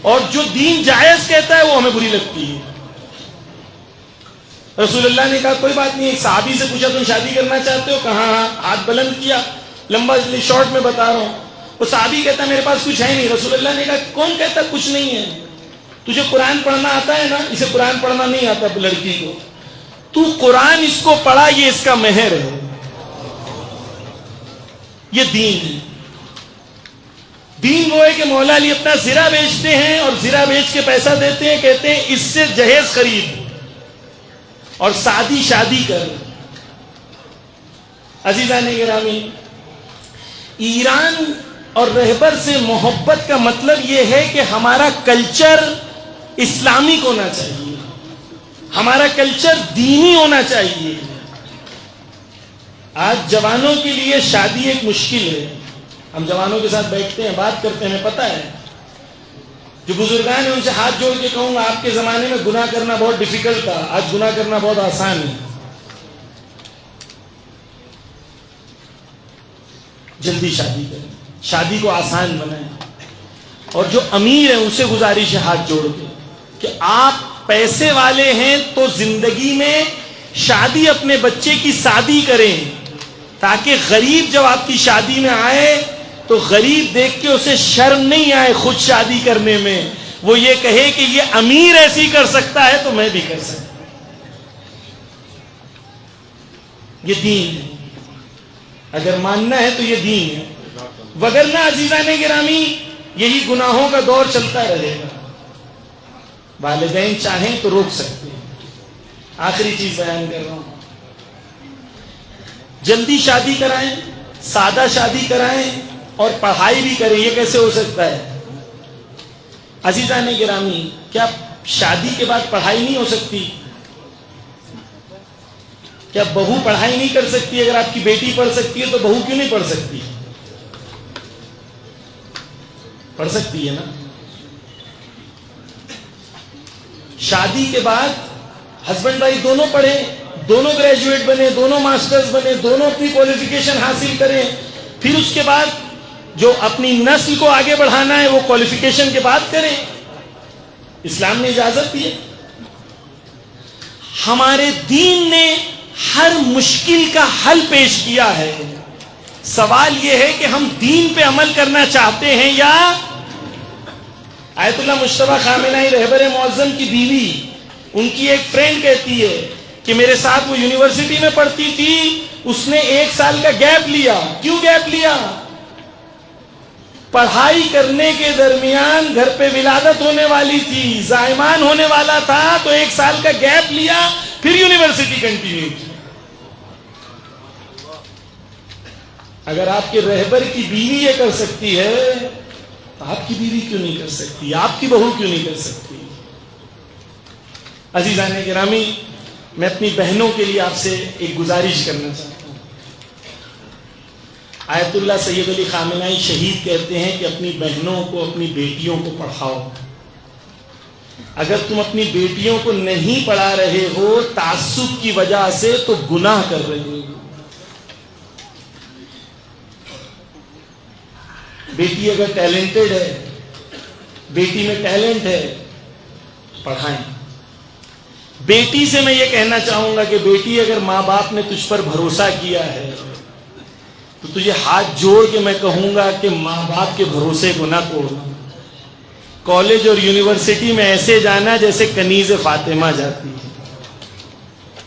اور جو دین جائز کہتا ہے وہ ہمیں بری لگتی ہے. رسول اللہ نے کہا کوئی بات نہیں. ایک صحابی سے پوچھا تم شادی کرنا چاہتے ہو؟ کہا ہاں. ہاتھ بلند کیا. لمبا شارٹ میں بتا رہا ہوں. وہ صحابی کہتا ہے میرے پاس کچھ ہے نہیں. رسول اللہ نے کہا کون کہتا کچھ نہیں ہے؟ تجھے قرآن پڑھنا آتا ہے نا؟ اسے قرآن پڑھنا نہیں آتا لڑکی کو. تو قرآن اس کو پڑھا، یہ اس کا مہر ہے. یہ دین ہے. دین وہ ہے کہ مولا علی اپنا زرہ بیچتے ہیں اور زرہ بیچ کے پیسہ دیتے ہیں، کہتے ہیں اس سے جہیز خرید اور سادی شادی کر. عزیزان گرامی، ایران اور رہبر سے محبت کا مطلب یہ ہے کہ ہمارا کلچر اسلامک ہونا چاہیے، ہمارا کلچر دینی ہونا چاہیے. آج جوانوں کے لیے شادی ایک مشکل ہے. ہم جوانوں کے ساتھ بیٹھتے ہیں، بات کرتے ہیں، ہمیں پتہ ہے. جو بزرگان ہیں ان سے ہاتھ جوڑ کے کہوں گا آپ کے زمانے میں گناہ کرنا بہت ڈیفیکلٹ تھا، آج گناہ کرنا بہت آسان ہے. جلدی شادی کریں، شادی کو آسان بنائیں. اور جو امیر ہیں ان سے گزارش ہے ہاتھ جوڑ کے کہ آپ پیسے والے ہیں تو زندگی میں شادی اپنے بچے کی شادی کریں، تاکہ غریب جب آپ کی شادی میں آئے تو غریب دیکھ کے اسے شرم نہیں آئے خود شادی کرنے میں. وہ یہ کہے کہ یہ امیر ایسی کر سکتا ہے تو میں بھی کر سکتا. یہ دین ہے. اگر ماننا ہے تو یہ دین ہے، وگرنہ عزیزان گرامی یہی گناہوں کا دور چلتا رہے گا. والدین چاہیں تو روک سکتے ہیں. آخری چیز بیان کر رہا ہوں، جلدی شادی کرائیں، سادہ شادی کرائیں اور پڑھائی بھی کریں. یہ کیسے ہو سکتا ہے؟ عزیزان گرامی، کیا شادی کے بعد پڑھائی نہیں ہو سکتی؟ کیا بہو پڑھائی نہیں کر سکتی؟ اگر آپ کی بیٹی پڑھ سکتی ہے تو بہو کیوں نہیں پڑھ سکتی؟ پڑھ سکتی ہے نا. شادی کے بعد ہسبینڈ وائف دونوں پڑھیں، دونوں گریجویٹ بنے، دونوں ماسٹرز بنے، دونوں اپنی کوالیفیکیشن حاصل کریں. پھر اس کے بعد جو اپنی نسل کو آگے بڑھانا ہے وہ کوالیفیکیشن کے بعد کریں. اسلام نے اجازت دی ہے. ہمارے دین نے ہر مشکل کا حل پیش کیا ہے. سوال یہ ہے کہ ہم دین پہ عمل کرنا چاہتے ہیں یا؟ آیت اللہ مجتبیٰ خامنہئی رہبر معظم کی بیوی، ان کی ایک فرینڈ کہتی ہے کہ میرے ساتھ وہ یونیورسٹی میں پڑھتی تھی، اس نے 1 سال کا گیپ لیا. کیوں گیپ لیا؟ پڑھائی کرنے کے درمیان گھر پہ ولادت ہونے والی تھی، زائمان ہونے والا تھا، تو 1 سال کا گیپ لیا، پھر یونیورسٹی کنٹینیو کی. اگر آپ کے رہبر کی بیوی یہ کر سکتی ہے تو آپ کی بیوی کیوں نہیں کر سکتی؟ آپ کی بہو کیوں نہیں کر سکتی؟ عزیزان گرامی، میں اپنی بہنوں کے لیے آپ سے ایک گزارش کرنا چاہتا ہوں. آیت اللہ سید علی خامنہئی شہید کہتے ہیں کہ اپنی بہنوں کو، اپنی بیٹیوں کو پڑھاؤ. اگر تم اپنی بیٹیوں کو نہیں پڑھا رہے ہو تعصب کی وجہ سے تو گناہ کر رہے ہو. بیٹی اگر ٹیلنٹڈ ہے، بیٹی میں ٹیلنٹ ہے پڑھائیں. بیٹی سے میں یہ کہنا چاہوں گا کہ بیٹی اگر ماں باپ نے تجھ پر بھروسہ کیا ہے تو تجھے ہاتھ جوڑ کے میں کہوں گا کہ ماں باپ کے بھروسے کو نہ توڑنا. کالج اور یونیورسٹی میں ایسے جانا جیسے کنیز فاطمہ جاتی ہے.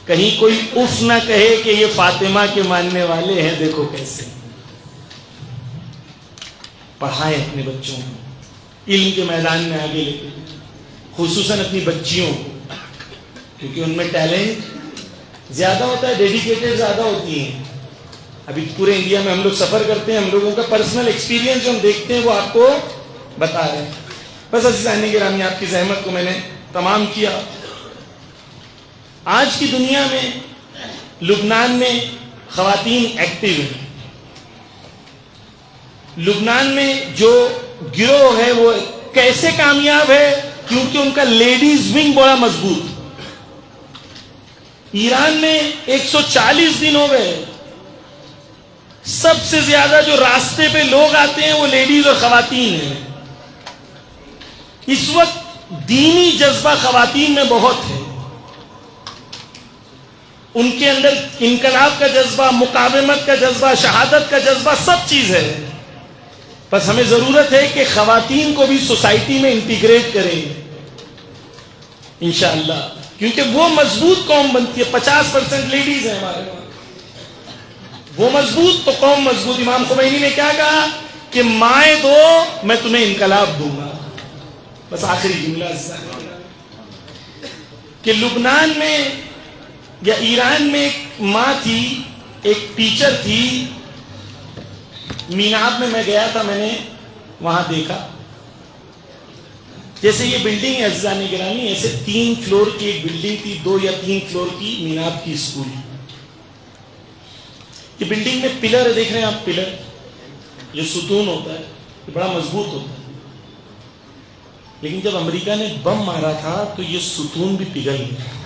کہیں کوئی اف نہ کہے کہ یہ فاطمہ کے ماننے والے ہیں. دیکھو کیسے پڑھائیں اپنے بچوں کو علم کے میدان میں آگے لے کے, خصوصاً اپنی بچیوں کو, کیونکہ ان میں ٹیلنٹ زیادہ ہوتا ہے, ڈیڈیکیٹڈ زیادہ ہوتی ہیں. ابھی پورے انڈیا میں ہم لوگ سفر کرتے ہیں, ہم لوگوں کا پرسنل ایکسپیرینس جو ہم دیکھتے ہیں وہ آپ کو بتا رہے ہیں. بس عزیزان گرامی, آپ کی زحمت کو میں نے تمام کیا. آج کی دنیا میں لبنان میں خواتین ایکٹیو ہیں. لبنان میں جو گروہ ہے وہ کیسے کامیاب ہے؟ کیونکہ ان کا لیڈیز ونگ بڑا مضبوط. ایران میں 140 دن ہو گئے, سب سے زیادہ جو راستے پہ لوگ آتے ہیں وہ لیڈیز اور خواتین ہیں. اس وقت دینی جذبہ خواتین میں بہت ہے. ان کے اندر انقلاب کا جذبہ, مقاومت کا جذبہ, شہادت کا جذبہ, سب چیز ہے. بس ہمیں ضرورت ہے کہ خواتین کو بھی سوسائٹی میں انٹیگریٹ کریں انشاءاللہ, کیونکہ وہ مضبوط قوم بنتی ہے. 50% لیڈیز ہیں ہمارے وہاں, وہ مضبوط تو قوم مضبوط. امام خمینی نے کیا کہا کہ مائیں دو میں تمہیں انقلاب دوں گا. بس آخری جملہ کہ لبنان میں یا ایران میں ایک ماں تھی, ایک ٹیچر تھی. میناب میں گیا تھا, میں نے وہاں دیکھا جیسے یہ بلڈنگ ہے عزیزان گرامی, ایسے 3 فلور کی ایک بلڈنگ تھی, 2 یا 3 فلور کی میناب کی اسکول. یہ بلڈنگ میں پلر ہے, دیکھ رہے ہیں آپ پلر, جو ستون ہوتا ہے یہ بڑا مضبوط ہوتا ہے. لیکن جب امریکہ نے بم مارا تھا تو یہ ستون بھی پگھل گیا.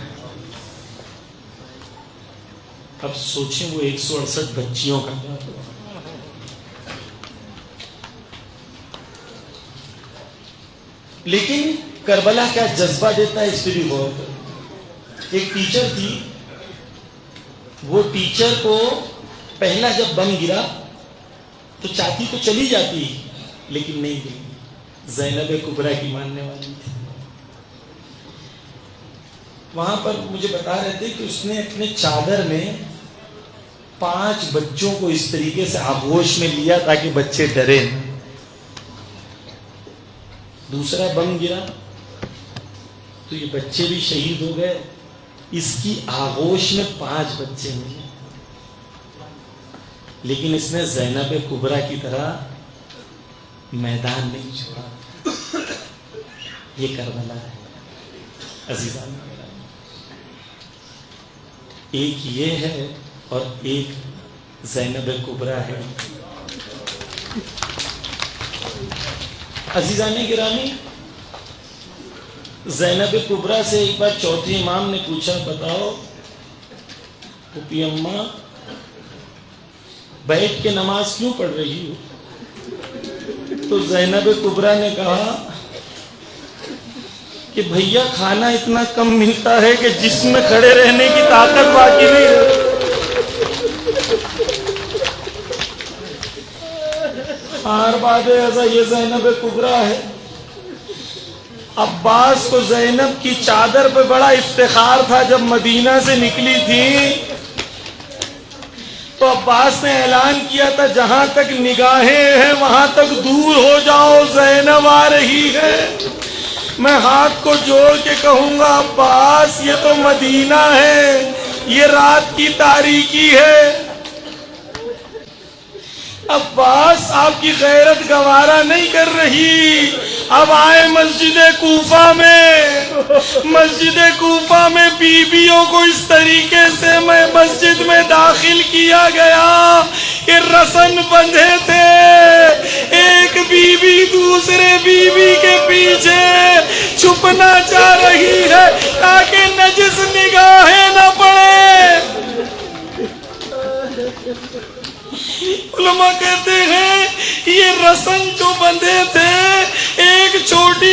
اب سوچیں وہ 168 بچیوں کا. لیکن کربلا کیا جذبہ دیتا ہے اس پہ بھی غور کریں. ایک ٹیچر تھی, وہ ٹیچر کو پہلا جب بم گرا تو چاہتی تو چلی جاتی لیکن نہیں گئی. زینب کبریٰ کی ماننے والی تھی. وہاں پر مجھے بتا رہے تھے کہ اس نے اپنے چادر میں 5 بچوں کو اس طریقے سے آغوش میں لیا تاکہ بچے ڈرے. دوسرا بم گرا تو یہ بچے بھی شہید ہو گئے. اس کی آغوش میں 5 بچے ملے, لیکن اس نے زینب کبریٰ کی طرح میدان نہیں چھوڑا. یہ کربلا ہے عزیزان. ایک یہ ہے اور ایک زینب کبریٰ ہے. عزیزان گرامی, زینب کبریٰ سے ایک بار چوتھے امام نے پوچھا, بتاؤ پھوپھی اماں بیٹھ کے نماز کیوں پڑھ رہی ہو؟ تو زینب کبریٰ نے کہا کہ بھیا کھانا اتنا کم ملتا ہے کہ جسم میں کھڑے رہنے کی طاقت باقی نہیں ہے. ہر بات ہے ایسا, یہ زینب کبریٰ ہے. عباس کو زینب کی چادر پہ بڑا افتخار تھا. جب مدینہ سے نکلی تھی تو عباس نے اعلان کیا تھا, جہاں تک نگاہیں ہیں وہاں تک دور ہو جاؤ, زینب آ رہی ہے. میں ہاتھ کو جوڑ کے کہوں گا, عباس یہ تو مدینہ ہے, یہ رات کی تاریکی ہے. عباس آپ کی غیرت گوارا نہیں کر رہی. اب آئے مسجد کوفہ میں. مسجد کوفہ میں بیویوں کو اس طریقے سے میں مسجد میں داخل کیا گیا کہ رسن بندھے تھے. ایک بیوی دوسرے بیوی کے پیچھے چھپنا چاہ رہی ہے تاکہ نجس نگاہیں نہ پڑے. علماء کہتے ہیں یہ رسن جو بندھے تھے, ایک چھوٹی